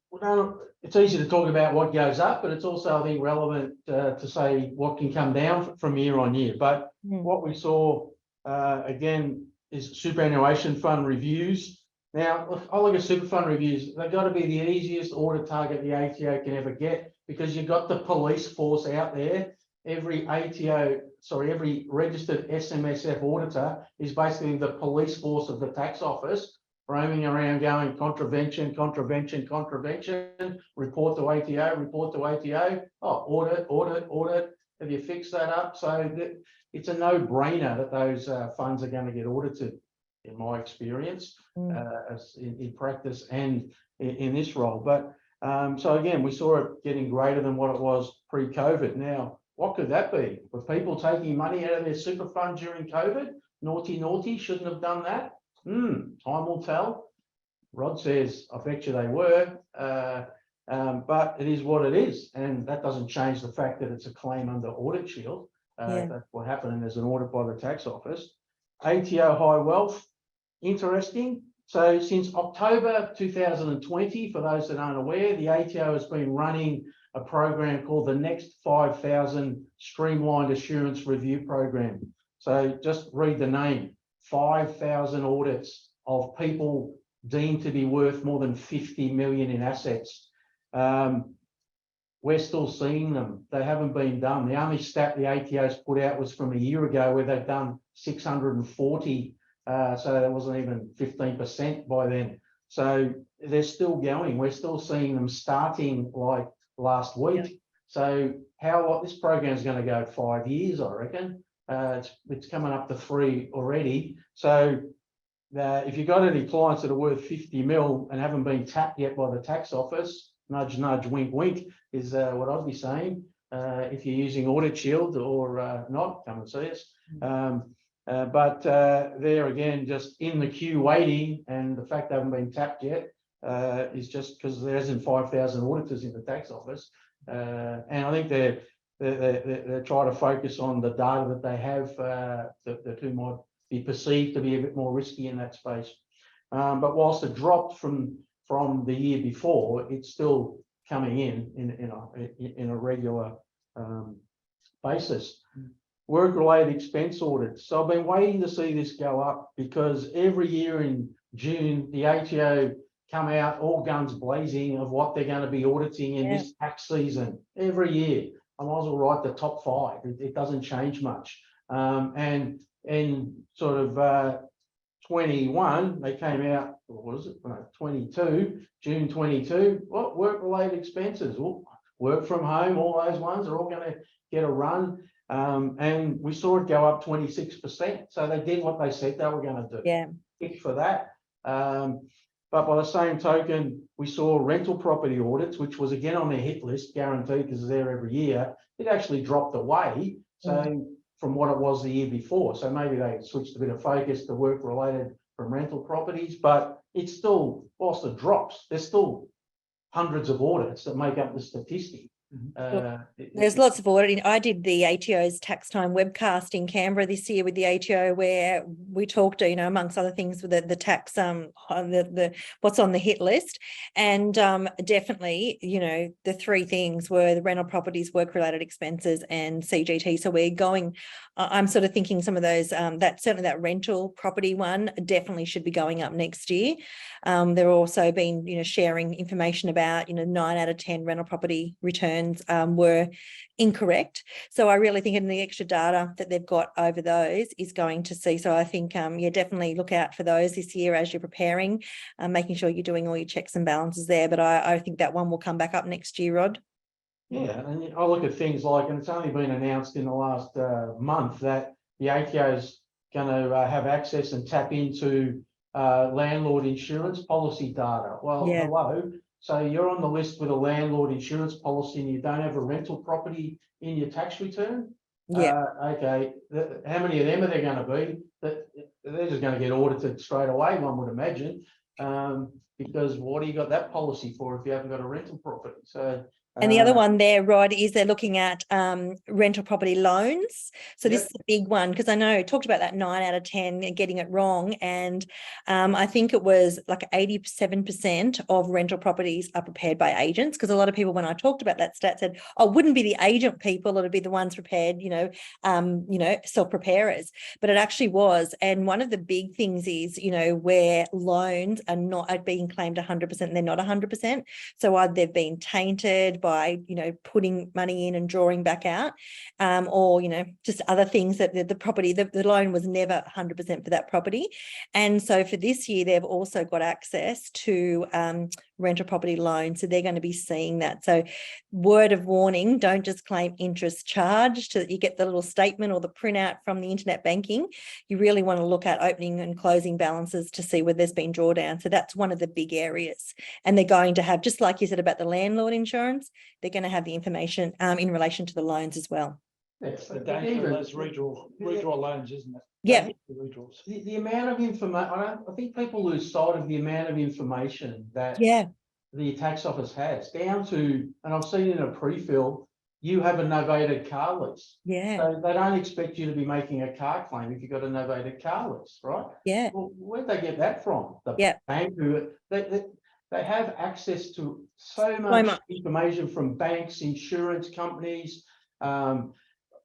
it's easy to talk about what goes up, but it's also, I think, relevant to say what can come down from year on year. But what we saw again is superannuation fund reviews. Now, I look at super fund reviews. They've got to be the easiest audit target the ATO can ever get, because you've got the police force out there. Every every registered SMSF auditor is basically the police force of the tax office, roaming around going contravention, report to ATO, audit. Have you fixed that up? So it's a no-brainer that those funds are going to get audited, in my experience, as in practice and in this role. But so again, we saw it getting greater than what it was pre-COVID. Now, what could that be? Were people taking money out of their super fund during COVID? Naughty, shouldn't have done that. Time will tell. Rod says, I bet you they were. But it is what it is. And that doesn't change the fact that it's a claim under Audit Shield. That's what happened, and there's an audit by the tax office. ATO high wealth, interesting. So since October 2020, for those that aren't aware, the ATO has been running a program called the Next 5,000 Streamlined Assurance Review Program. So just read the name, 5,000 audits of people deemed to be worth more than 50 million in assets. We're still seeing them. They haven't been done. The only stat the ATO's put out was from a year ago, where they've done 640. So that wasn't even 15% by then. So they're still going. We're still seeing them starting like last week. So this program is going to go 5 years, I reckon. It's coming up to 3 already. So if you've got any clients that are worth 50 mil and haven't been tapped yet by the tax office, nudge, nudge, wink, wink is what I'd be saying. If you're using Audit Shield or not, come and see us. But they're again just in the queue waiting, and the fact they haven't been tapped yet is just because there isn't 5,000 auditors in the tax office, and I think they're trying to focus on the data that they have that who might be perceived to be a bit more risky in that space. But whilst it dropped from the year before, it's still coming in a regular basis. Work-related expense audits. So I've been waiting to see this go up, because every year in June, the ATO come out all guns blazing of what they're going to be auditing in this tax season. Every year, I might as well write the top 5. It doesn't change much. And in sort of 21, they came out, what was it? 22, June 22. What work-related expenses? Well, work from home, all those ones are all going to get a run. And we saw it go up 26%. So they did what they said they were going to do. Yeah. Tick for that. But by the same token, we saw rental property audits, which was again on their hit list, guaranteed, because it's there every year. It actually dropped away. So from what it was the year before. So maybe they switched a bit of focus to work related from rental properties, but it's still, whilst it drops, there's still hundreds of audits that make up the statistic. There's lots of auditing. I did the ATO's Tax Time webcast in Canberra this year with the ATO, where we talked, amongst other things, with the tax, the what's on the hit list, and definitely, the 3 things were the rental properties, work-related expenses, and CGT. So we're going. I'm sort of thinking some of those. That certainly that rental property one definitely should be going up next year. There have also been, sharing information about, 9 out of 10 rental property returns were incorrect. So I really think in the extra data that they've got over those is going to see. So I think, definitely look out for those this year as you're preparing, making sure you're doing all your checks and balances there. But I think that one will come back up next year, Rod. Yeah, and I look at things like, and it's only been announced in the last month that the ATO is going to have access and tap into landlord insurance policy data. Well, hello. So you're on the list with a landlord insurance policy and you don't have a rental property in your tax return? Yeah. Okay. How many of them are there going to be? That they're just going to get audited straight away, one would imagine. Because what do you got that policy for if you haven't got a rental property? So. And the other one there, Rod, is they're looking at rental property loans. So this is a big one, because I know I talked about that 9 out of 10 getting it wrong. And I think it was like 87% of rental properties are prepared by agents, because a lot of people, when I talked about that stat, said, oh, it wouldn't be the agent people, it'd be the ones prepared, self-preparers. But it actually was. And one of the big things is, where loans are being claimed 100% and they're not 100%. So either they've been tainted by putting money in and drawing back out, or just other things that the property, the loan was never 100% for that property. And so for this year, they've also got access to rental property loans, so they're going to be seeing that. So word of warning, don't just claim interest charged so that you get the little statement or the printout from the internet banking. You really want to look at opening and closing balances to see where there's been drawdown. So that's one of the big areas, and they're going to have, just like you said about the landlord insurance, they're going to have the information in relation to the loans as well. It's the danger of those redraw loans, isn't it? Yeah. The amount of information, I think people lose sight of the amount of information that the tax office has, down to, and I've seen in a pre-fill, you have a novated car lease. Yeah. So they don't expect you to be making a car claim if you've got a novated car lease, right? Yeah. Well, where'd they get that from? The bank, who they have access to so much information from banks, insurance companies,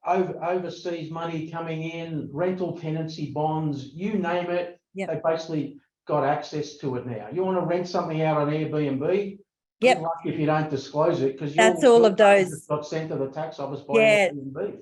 overseas money coming in, rental tenancy bonds, you name it. They basically got access to it now. You want to rent something out on Airbnb? Good luck if you don't disclose it, because that's all of those got sent to the tax office by Airbnb.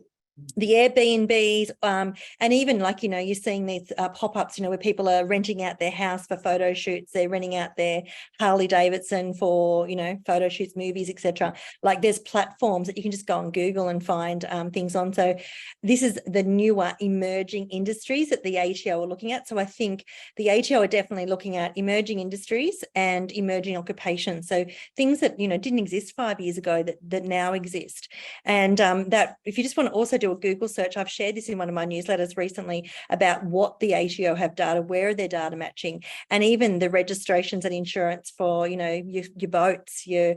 The Airbnbs, and even like, you're seeing these pop-ups, where people are renting out their house for photo shoots, they're renting out their Harley Davidson for, photo shoots, movies, etc. Like there's platforms that you can just go on Google and find things on. So this is the newer emerging industries that the ATO are looking at. So I think the ATO are definitely looking at emerging industries and emerging occupations. So things that, didn't exist 5 years ago that now exist. And that if you just want to also do do a Google search. I've shared this in one of my newsletters recently about what the ATO have data, where are their data matching, and even the registrations and insurance for, your boats, your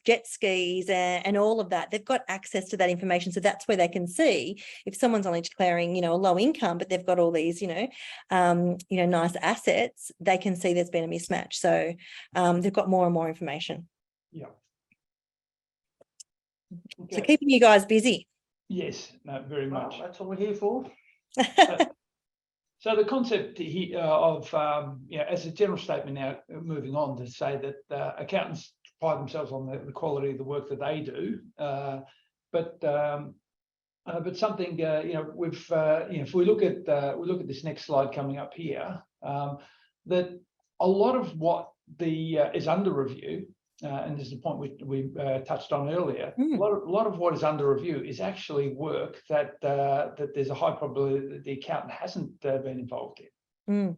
jet skis and all of that. They've got access to that information. So that's where they can see if someone's only declaring, a low income, but they've got all these, nice assets, they can see there's been a mismatch. So they've got more and more information. Yeah. Okay. So keeping you guys busy. Yes, no, very much. Well, that's what we're here for. So the concept here of, as a general statement now, moving on to say that accountants pride themselves on the quality of the work that they do, but something, we've, if we look at this next slide coming up here, that a lot of what is under review, and this is the point we touched on earlier. A lot of what is under review is actually work that there's a high probability that the accountant hasn't been involved in.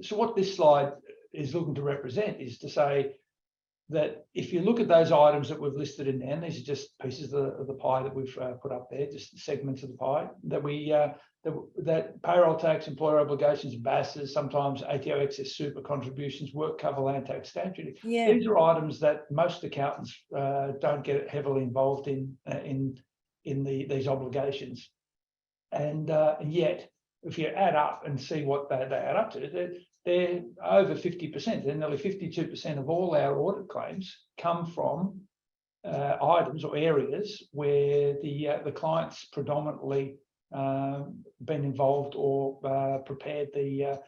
So what this slide is looking to represent is to say that if you look at those items that we've listed in there, and these are just pieces of the pie that we've put up there, just segments of the pie, that payroll tax, employer obligations, BASs, sometimes ATO excess super contributions, work cover, land tax, stamp duty. Yeah. These are items that most accountants don't get heavily involved in these obligations, and yet if you add up and see what they add up to, they're over 50%. They're nearly 52% of all our audit claims come from items or areas where the client's predominantly been involved or prepared the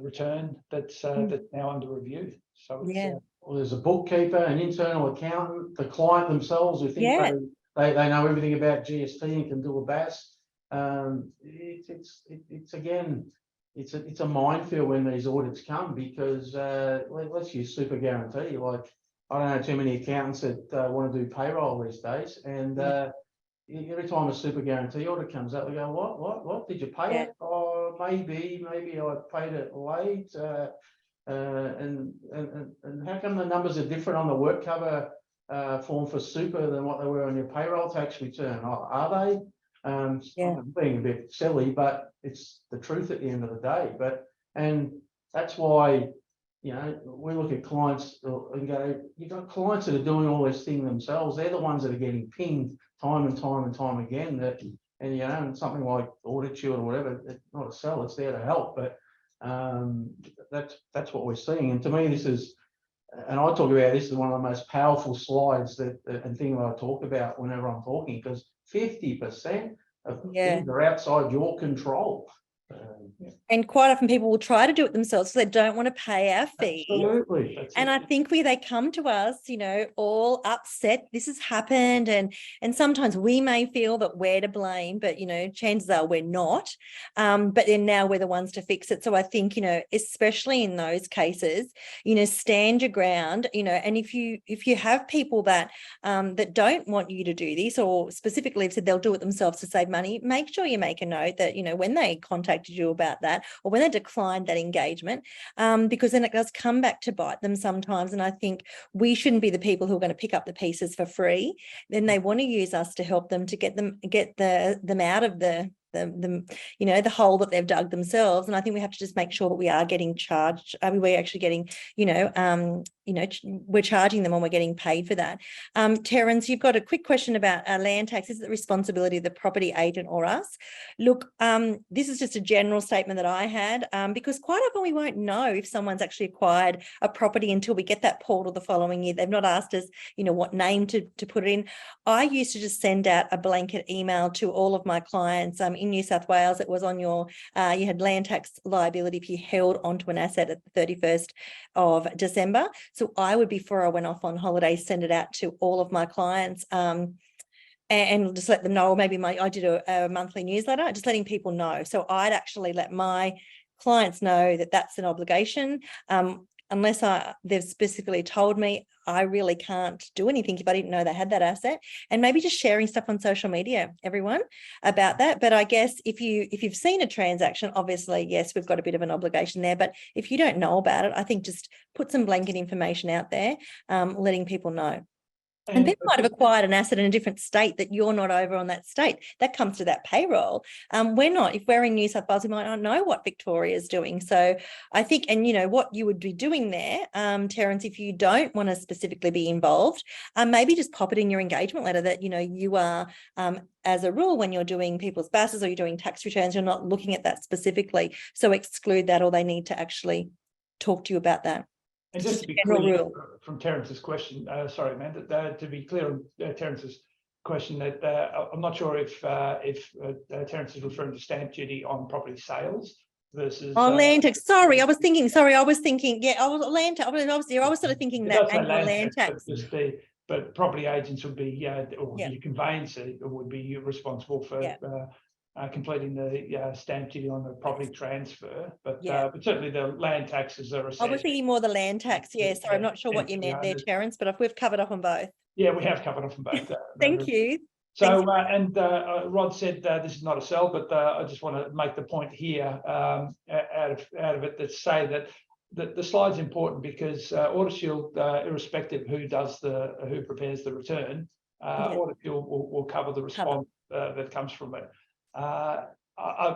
return that's now under review. So it's, well, there's a bookkeeper, an internal accountant, the client themselves who think they know everything about GST and can do a BAS. It's a minefield when these audits come, because let's use super guarantee. Like, I don't know too many accountants that want to do payroll these days, and every time a super guarantee audit comes up, they go, what did you pay it? Oh, maybe I paid it late. And how come the numbers are different on the work cover form for super than what they were on your payroll tax return? Are they? I'm being a bit silly, but it's the truth at the end of the day. And that's why, we look at clients and go, you've got clients that are doing all this thing themselves. They're the ones that are getting pinged time and time again. And something like Audit Shield or whatever, it's not a sell, it's there to help. But that's what we're seeing. And to me, this is, and I talk about this as one of the most powerful slides and thing that I talk about whenever I'm talking, because 50% of things are outside your control. And quite often people will try to do it themselves, so they don't want to pay our fee. Absolutely. And I think they come to us, all upset. This has happened, and sometimes we may feel that we're to blame, but chances are we're not. But then now we're the ones to fix it. So I think especially in those cases, stand your ground. And if you have people that don't want you to do this, or specifically have said they'll do it themselves to save money, make sure you make a note that when they contacted you about that, or when they declined that engagement, because then it does come back to bite them sometimes. And I think we shouldn't be the people who are going to pick up the pieces for free. Then they want to use us to help them to get them out of the hole that they've dug themselves. And I think we have to just make sure that we are getting charged. We're actually getting, we're charging them when we're getting paid for that. Terence, you've got a quick question about land tax. Is it the responsibility of the property agent or us? Look, this is just a general statement that I had, because quite often we won't know if someone's actually acquired a property until we get that portal the following year. They've not asked us, what name to put it in. I used to just send out a blanket email to all of my clients. In New South Wales, it was on your, you had land tax liability if you held onto an asset at the 31st of December. So I would, before I went off on holiday, send it out to all of my clients and just let them know. Or maybe I did a monthly newsletter, just letting people know. So I'd actually let my clients know that that's an obligation. Unless they've specifically told me, I really can't do anything if I didn't know they had that asset. And maybe just sharing stuff on social media, everyone, about that. But I guess if you've seen a transaction, obviously, yes, we've got a bit of an obligation there. But if you don't know about it, I think just put some blanket information out there, letting people know. And people might have acquired an asset in a different state that you're not over on that state. That comes to that payroll. We're not. If we're in New South Wales, we might not know what Victoria is doing. So I think, and what you would be doing there, Terence, if you don't want to specifically be involved, maybe just pop it in your engagement letter that you are, as a rule, when you're doing people's BASs or you're doing tax returns, you're not looking at that specifically. So exclude that, or they need to actually talk to you about that. And just to be clear from Terence's question, sorry, Amanda, to be clear on Terence's question, that I'm not sure if Terence is referring to stamp duty on property sales versus land tax. Sorry, I was thinking. Yeah, I was land tax. I was sort of thinking that annual land tax. But property agents would be, or your conveyancer would be responsible for completing the stamp duty on the property transfer, but certainly the land taxes are assessed. I was thinking more the land tax. Yeah, sorry, I'm not sure what you meant there, Terence, but we've covered off on both. Yeah, we have covered off on both. Thank you. So, Rod said this is not a sell, but I just want to make the point here out of it that say that the slide's important because Audit Shield, irrespective of who prepares the return, Audit Shield will cover the response that comes from it.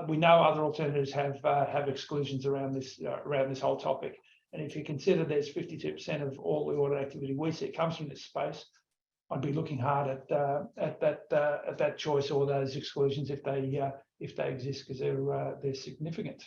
We know other alternatives have exclusions around this whole topic, and if you consider there's 52% of all the audit activity we see comes from this space, I'd be looking hard at that choice or those exclusions if they exist, because they're significant.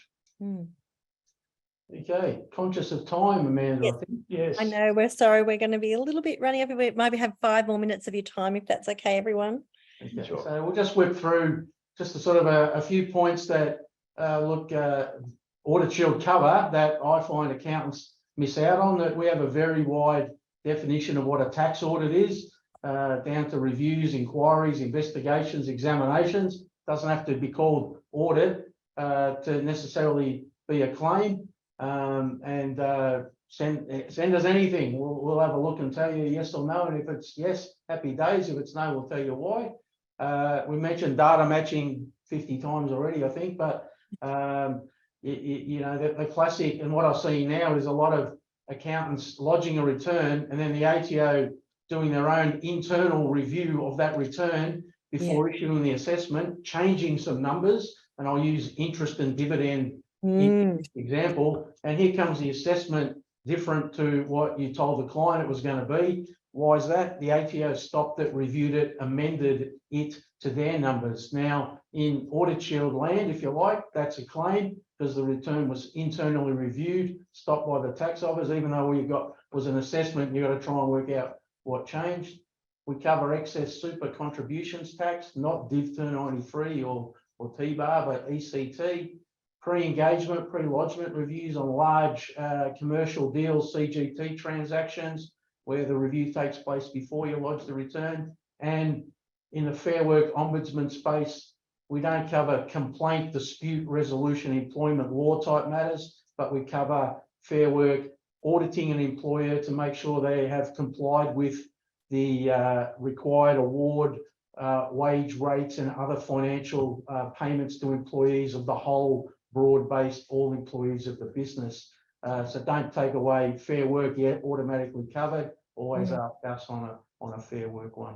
Okay, conscious of time, Amanda. Yes. I think. Yes, I know. We're sorry. We're going to be a little bit running over. We maybe have 5 more minutes of your time, if that's okay, everyone. Okay, sure. So we'll just whip through just a few points that Audit Shield cover that I find accountants miss out on. That we have a very wide definition of what a tax audit is, down to reviews, inquiries, investigations, examinations. Doesn't have to be called audit to necessarily be a claim. Send us anything. We'll have a look and tell you yes or no. And if it's yes, happy days. If it's no, we'll tell you why. We mentioned data matching 50 times already, I think, but the classic, and what I see now is a lot of accountants lodging a return and then the ATO doing their own internal review of that return before issuing the assessment, changing some numbers, and I'll use interest and dividend example. And here comes the assessment different to what you told the client it was going to be. Why is that? The ATO stopped it, reviewed it, amended it to their numbers. Now, in Audit Shield land, if you like, that's a claim because the return was internally reviewed, stopped by the tax office, even though all you got was an assessment, you got to try and work out what changed. We cover excess super contributions tax, not Div 293 or T-bar, but ECT. Pre-engagement, pre-lodgement reviews on large commercial deals, CGT transactions, where the review takes place before you lodge the return. And in the Fair Work Ombudsman space, we don't cover complaint, dispute resolution, employment law type matters, but we cover Fair Work auditing an employer to make sure they have complied with the required award, wage rates and other financial payments to employees of the whole broad-based all employees of the business. So don't take away Fair Work yet, automatically covered. Always ask us on a Fair Work one.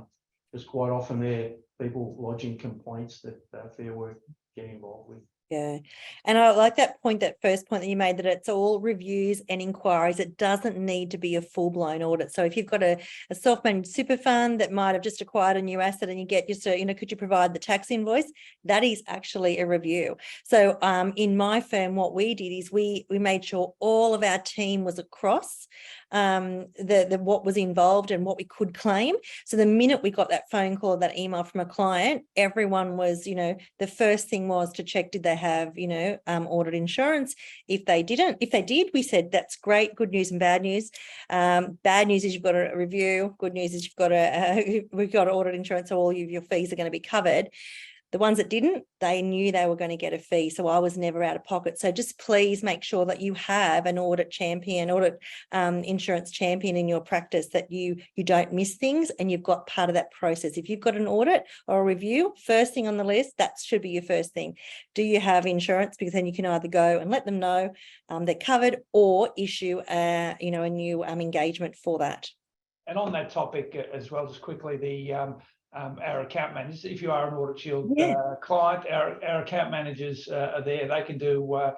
Because quite often they're people lodging complaints that Fair Work get involved with. Yeah. And I like that point, that first point that you made, that it's all reviews and inquiries. It doesn't need to be a full-blown audit. So if you've got a self-managed super fund that might have just acquired a new asset and you get just a, could you provide the tax invoice? That is actually a review. So in my firm, what we did is we made sure all of our team was across what was involved and what we could claim. So the minute we got that phone call, that email from a client, everyone was, the first thing was to check, did they have, audit insurance? If they did, we said, that's great. Good news and bad news. Bad news is you've got a review. Good news is we've got audit insurance, so all of your fees are going to be covered. The ones that didn't, they knew they were going to get a fee. So I was never out of pocket. So just please make sure that you have an audit insurance champion in your practice, that you don't miss things and you've got part of that process. If you've got an audit or a review, first thing on the list, that should be your first thing. Do you have insurance? Because then you can either go and let them know they're covered, or issue a new engagement for that. And on that topic as well, just quickly, the our account managers, if you are an Audit Shield client, our account managers are there. They can do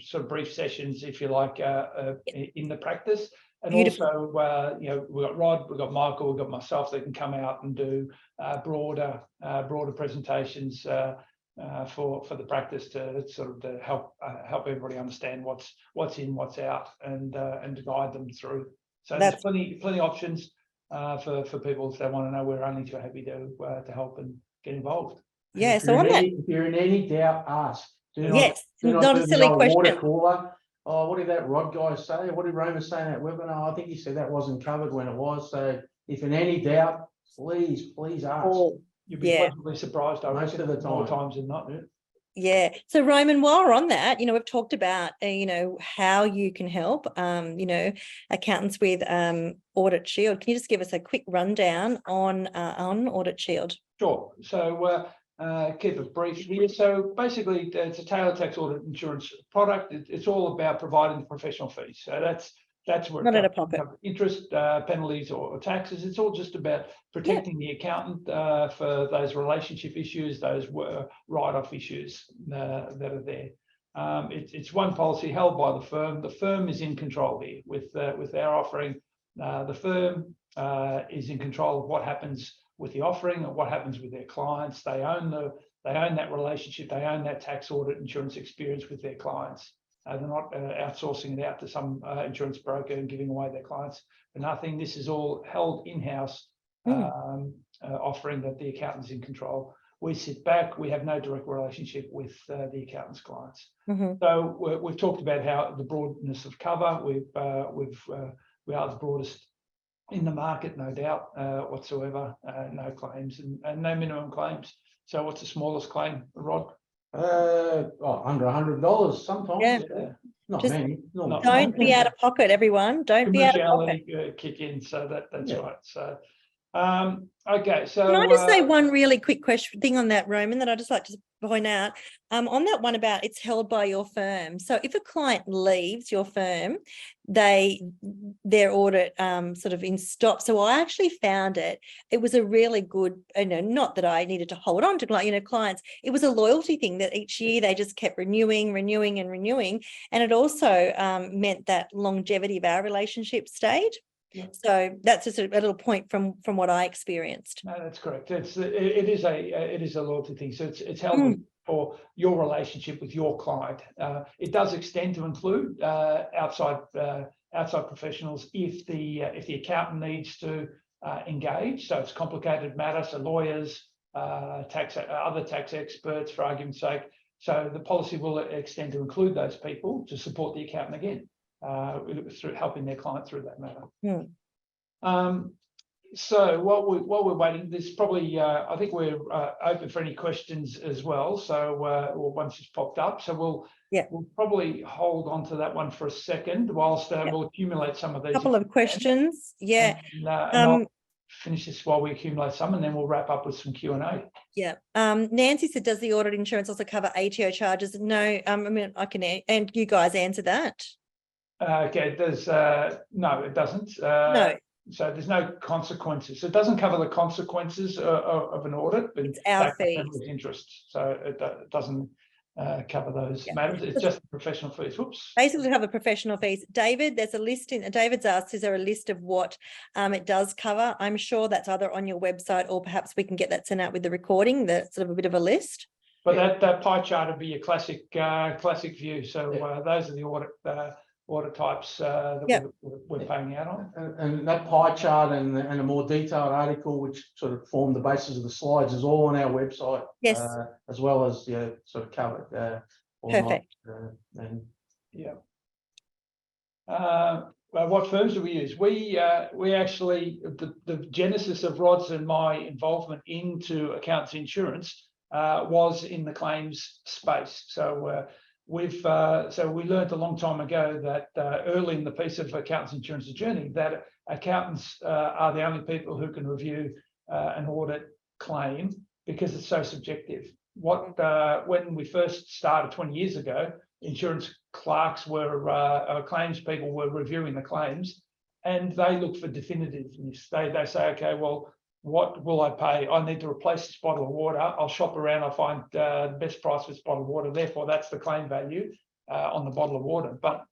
sort of brief sessions, if you like, in the practice. And Beautiful. also, you know, we've got Rod, we've got Michael, we've got myself that can come out and do broader presentations for the practice to sort of to help everybody understand what's in, what's out, and to guide them through. So there's plenty of options for people if they want to know. We're only too happy to help and get involved. Yeah. So on that, if you're in any doubt, ask. Yes, not a silly question. Water cooler. Oh, what did that Rod guy say? What did Roman say in that webinar? I think he said that wasn't covered when it was. So if in any doubt, please ask. You'll be pleasantly surprised. Most of the time. More times than not. Yeah. So Roman, while we're on that, you know, we've talked about, you know, how you can help, you know, accountants with Audit Shield. Can you just give us a quick rundown on Audit Shield? Sure. So keep it brief here. So basically, it's a tailored tax audit insurance product. It's all about providing professional fees. So that's where not out of pocket interest, penalties, or taxes. It's all just about protecting the accountant for those relationship issues, those write-off issues that are there. It's one policy held by the firm. The firm is in control here with our offering. The firm is in control of what happens with the offering and what happens with their clients. They own that relationship. They own that tax audit insurance experience with their clients. They're not outsourcing it out to some insurance broker and giving away their clients for nothing. This is all held in-house offering that the accountant's in control. We sit back. We have no direct relationship with the accountant's clients. So we've talked about how the broadness of cover. We are the broadest in the market, no doubt whatsoever. No claims and no minimum claims. So what's the smallest claim, Rod? Under $100 sometimes. Yeah. Not Just many. Don't be out of pocket, everyone. Don't be out of pocket. Kick in. So that's right. So okay. So can I just say one really quick thing on that, Roman, that I'd just like to point out on that one about it's held by your firm. So if a client leaves your firm, their audit sort of in stop. So I actually found it was a really good, you know, not that I needed to hold on to, you know, clients. It was a loyalty thing that each year they just kept renewing. And it also meant that longevity of our relationship stayed. Yeah. So that's just a little point from what I experienced. No, that's correct. It is a loyalty thing. So it's held for your relationship with your client. It does extend to include outside professionals if the accountant needs to engage. So it's a complicated matter. So lawyers, other tax experts, for argument's sake. So the policy will extend to include those people to support the accountant again. Through helping their client through that matter. So while we're waiting, there's probably I think we're open for any questions as well. So once it's popped up, so we'll probably hold on to that one for a second whilst we'll accumulate some of these. Couple of questions, and I'll finish this while we accumulate some, and then we'll wrap up with some Q&A. Yeah. Nancy said, does the audit insurance also cover ATO charges? No. I mean, I can, and you guys answer that. Okay, there's no, it doesn't. No. So there's no consequences. It doesn't cover the consequences of an audit, but it's our fees. Interest. So it doesn't cover those matters. It's just professional fees. Whoops. Basically cover professional fees. David, there's a list David's asked, is there a list of what it does cover? I'm sure that's either on your website or perhaps we can get that sent out with the recording, that's sort of a bit of a list. But that pie chart would be a classic view. So those are the audit types that we're paying out on. And that pie chart and a more detailed article, which sort of form the basis of the slides, is all on our website. Yes. As well as sort of covered. Perfect. What firms do we use? We actually, the genesis of Rod's and my involvement into accountancy insurance was in the claims space. So we learned a long time ago that early in the piece of accountancy insurance journey that accountants are the only people who can review an audit claim because it's so subjective. When we first started 20 years ago, insurance clerks were claims people were reviewing the claims, and they look for definitiveness. They say, okay, well, what will I pay? I need to replace this bottle of water. I'll shop around. I'll find the best price for this bottle of water. Therefore, that's the claim value on the bottle of water. But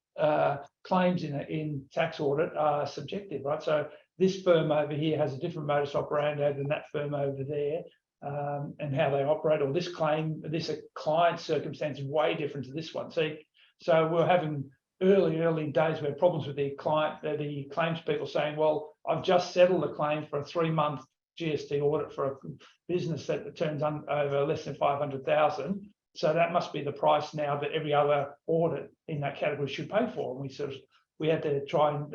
claims in tax audit are subjective, right? So this firm over here has a different modus operandi than that firm over there, and how they operate. Or this client circumstance is way different to this one. See, so we're having early days where problems with the claims people saying, well, I've just settled a claim for a 3-month GST audit for a business that turns over less than 500,000. So that must be the price now that every other audit in that category should pay for. And we had to try and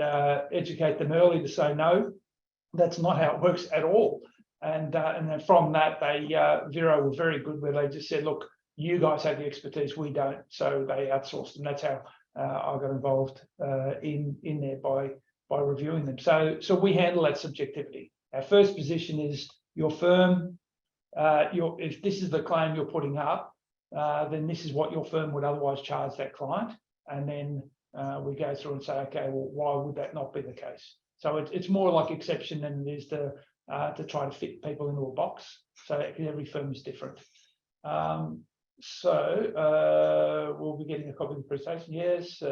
educate them early to say, no, that's not how it works at all. And then from that, Vero were very good where they just said, look, you guys have the expertise, we don't. So they outsourced, and that's how I got involved in there by reviewing them. So we handle that subjectivity. Our first position is your firm. If this is the claim you're putting up, then this is what your firm would otherwise charge that client. And then we go through and say, okay, well, why would that not be the case? So it's more like exception than it is to try to fit people into a box. So every firm is different. We'll be getting a copy of the presentation. Yes.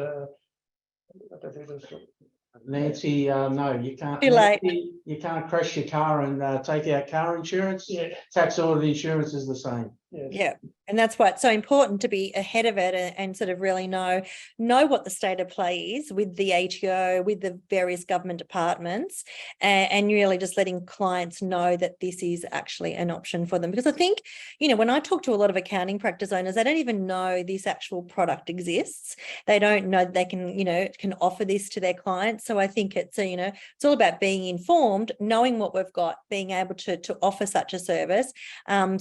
Nancy, no, you can't. Too late. You can't crash your car and take out car insurance. Yeah. Tax audit insurance is the same. Yes. Yeah. And that's why it's so important to be ahead of it and sort of really know what the state of play is with the ATO, with the various government departments, and really just letting clients know that this is actually an option for them. Because I think, when I talk to a lot of accounting practice owners, they don't even know this actual product exists. They don't know they can offer this to their clients. So I think it's it's all about being informed, knowing what we've got, being able to offer such a service,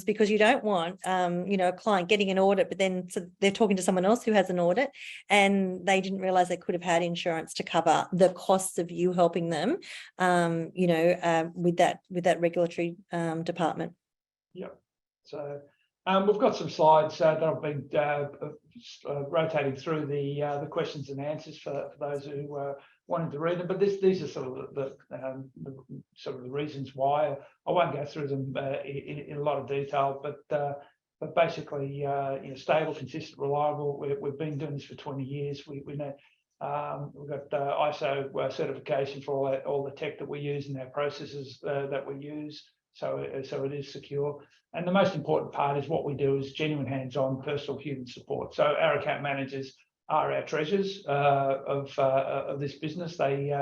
because you don't want a client getting an audit, but then they're talking to someone else who has an audit and they didn't realize they could have had insurance to cover the costs of you helping them, with that regulatory department. Yep. So we've got some slides that I've been rotating through the questions and answers for those who wanted to read them. But these are sort of the reasons why. I won't go through them in a lot of detail, but basically, stable, consistent, reliable. We've been doing this for 20 years. We know we've got ISO certification for all the tech that we use and our processes that we use. So it is secure. And the most important part is what we do is genuine hands-on personal human support. So our account managers are our treasures of this business. They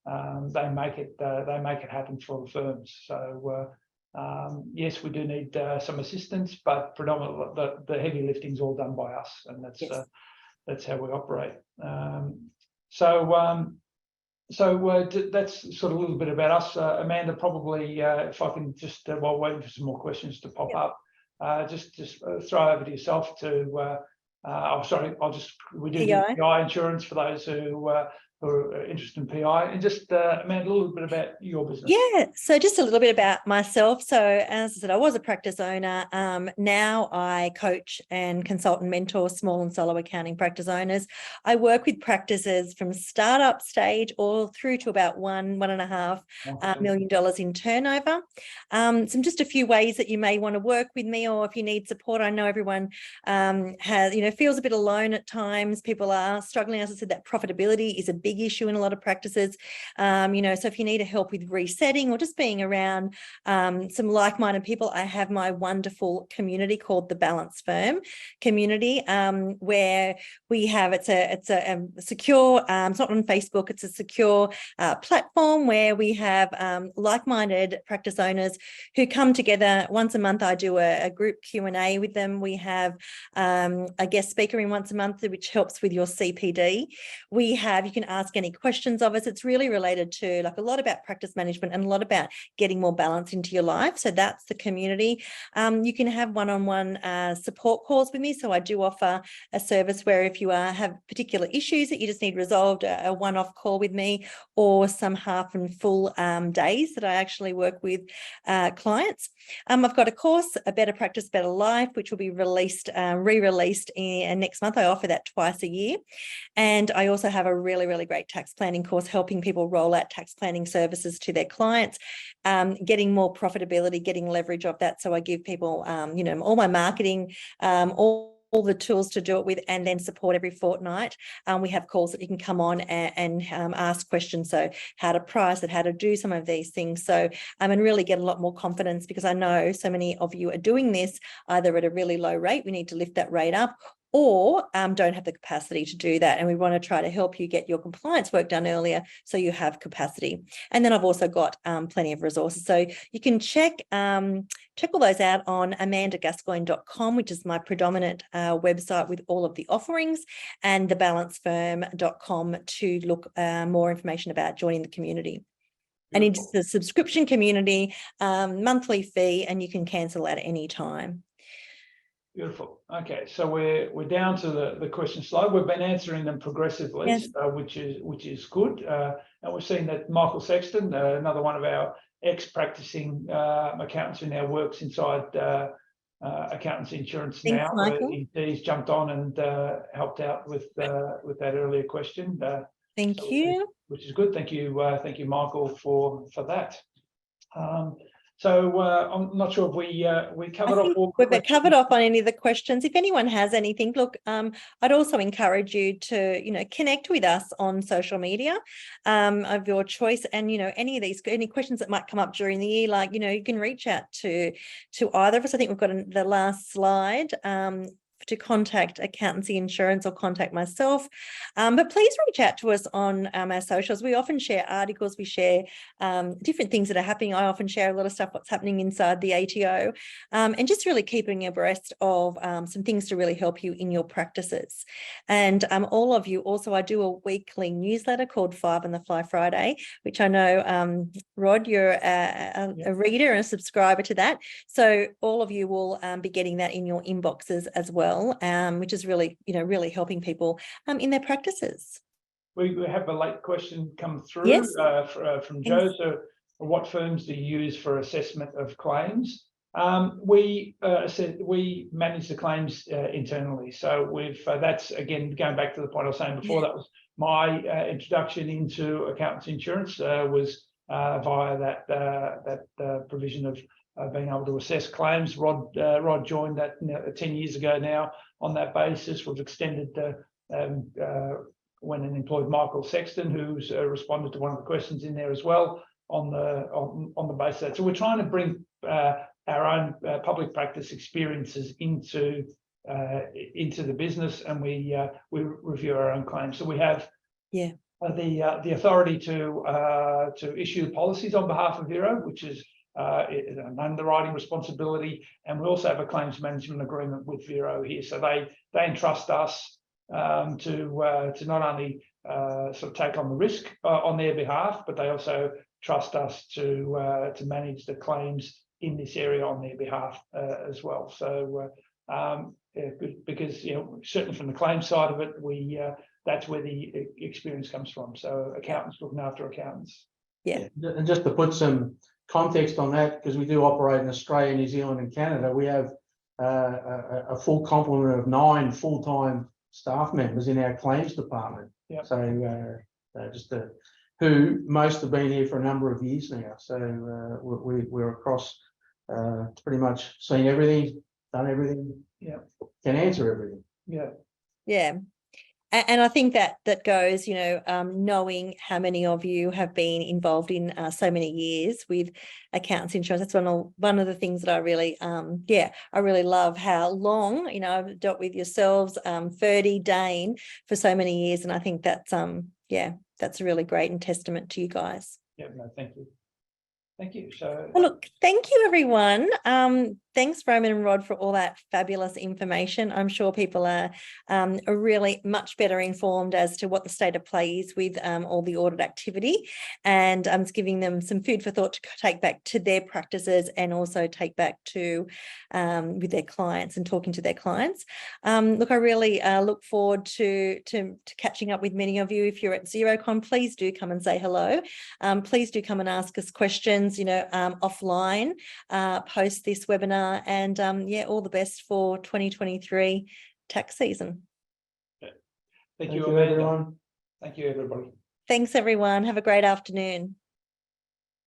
make it happen for the firms. So yes, we do need some assistance, but predominantly the heavy lifting is all done by us, and that's how we operate. So that's sort of a little bit about us. Amanda, probably if I can just while waiting for some more questions to pop up, just throw over to yourself to. We do PI insurance for those who are interested in PI, and just Amanda, a little bit about your business. Yeah, so just a little bit about myself. So as I said, I was a practice owner. Now I coach and consult and mentor small and solo accounting practice owners. I work with practices from startup stage all through to about $1.5 million in turnover. Just a few ways that you may want to work with me, or if you need support. I know everyone feels a bit alone at times. People are struggling. As I said, that profitability is a big issue in a lot of practices. So if you need help with resetting or just being around some like-minded people, I have my wonderful community called the Balance Firm community, where we have it's a secure. It's not on Facebook. It's a secure platform where we have like-minded practice owners who come together once a month. I do a group Q&A with them. We have a guest speaker in once a month, which helps with your CPD. You can ask any questions of us. It's really related to a lot about practice management and a lot about getting more balance into your life. So that's the community. You can have one-on-one support calls with me. So I do offer a service where if you have particular issues that you just need resolved, a one-off call with me, or some half and full days that I actually work with clients. I've got a course, A Better Practice, Better Life, which will be re-released next month. I offer that twice a year. And I also have a really really great tax planning course, helping people roll out tax planning services to their clients, getting more profitability, getting leverage of that. So I give people, you know, all my marketing, all the tools to do it with, and then support every fortnight. We have calls that you can come on and ask questions. So how to price it, how to do some of these things. So, and really get a lot more confidence, because I know so many of you are doing this either at a really low rate, we need to lift that rate up, or don't have the capacity to do that. And we want to try to help you get your compliance work done earlier so you have capacity. And then I've also got plenty of resources. So you can check all those out on amandagascoigne.com, which is my predominant website with all of the offerings, and thebalancefirm.com to look more information about joining the community. And it's the subscription community, monthly fee, and you can cancel at any time. Beautiful. Okay, so we're down to the question slide. We've been answering them progressively, Yes. which is good. And we've seen that Michael Sexton, another one of our ex-practicing accountants who now works inside Accountancy Insurance. Thanks, now. Michael. He's jumped on and helped out with that earlier question. Thank you. Which is good. Thank you, Michael, for that. So I'm not sure if we covered off all. We've covered off on any of the questions. If anyone has anything, look, I'd also encourage you to, you know, connect with us on social media of your choice. And, you know, any questions that might come up during the year, like, you know, you can reach out to either of us. I think we've got the last slide. To contact Accountancy Insurance or contact myself. But please reach out to us on our socials. We often share articles, we share different things that are happening. I often share a lot of stuff, what's happening inside the ATO, and just really keeping abreast of some things to really help you in your practices. And all of you, also, I do a weekly newsletter called 5 on the Fly Friday, which I know, Rod, you're a reader and a subscriber to that. So all of you will be getting that in your inboxes as well. Which is really, you know, really helping people in their practices. We have a late question come through. Yes. From Joe. So, what firms do you use for assessment of claims? We manage the claims internally. So that's again going back to the point I was saying before. That was my introduction into accountancy insurance was via that provision of being able to assess claims. Rod joined that 10 years ago now on that basis. We've extended went and employed Michael Sexton, who's responded to one of the questions in there as well on the basis of that. So we're trying to bring our own public practice experiences into the business, and we review our own claims. So we have the authority to issue policies on behalf of Vero, which is an underwriting responsibility, and we also have a claims management agreement with Vero here. So they entrust us to not only sort of take on the risk on their behalf, but they also trust us to manage the claims in this area on their behalf as well. So good, because, you know, certainly from the claims side of it, that's where the experience comes from. So accountants looking after accountants. Yeah, and just to put some context on that, because we do operate in Australia, New Zealand, and Canada, we have a full complement of 9 full-time staff members in our claims department. Yep. So who most have been here for a number of years now. So we're across pretty much seen everything, done everything. Yeah, can answer everything. Yeah. And I think that goes, you know, knowing how many of you have been involved in so many years with accountancy insurance. That's one of the things that I really, I really love how long, you know, I've dealt with yourselves, Ferdy, Dane, for so many years. And I think that's, that's really great and testament to you guys. Yeah, no, thank you. Thank you. So, well, look, thank you, everyone. Thanks, Roman and Rod, for all that fabulous information. I'm sure people are really much better informed as to what the state of play is with all the audit activity, and it's giving them some food for thought to take back to their practices, and also take back to with their clients and talking to their clients. Look, I really look forward to catching up with many of you. If you're at Xerocon, please do come and say hello. Please do come and ask us questions, you know, offline, post this webinar, and all the best for 2023 tax season. Thank you, Amanda. Everyone. Thank you, everybody. Thanks, everyone. Have a great afternoon.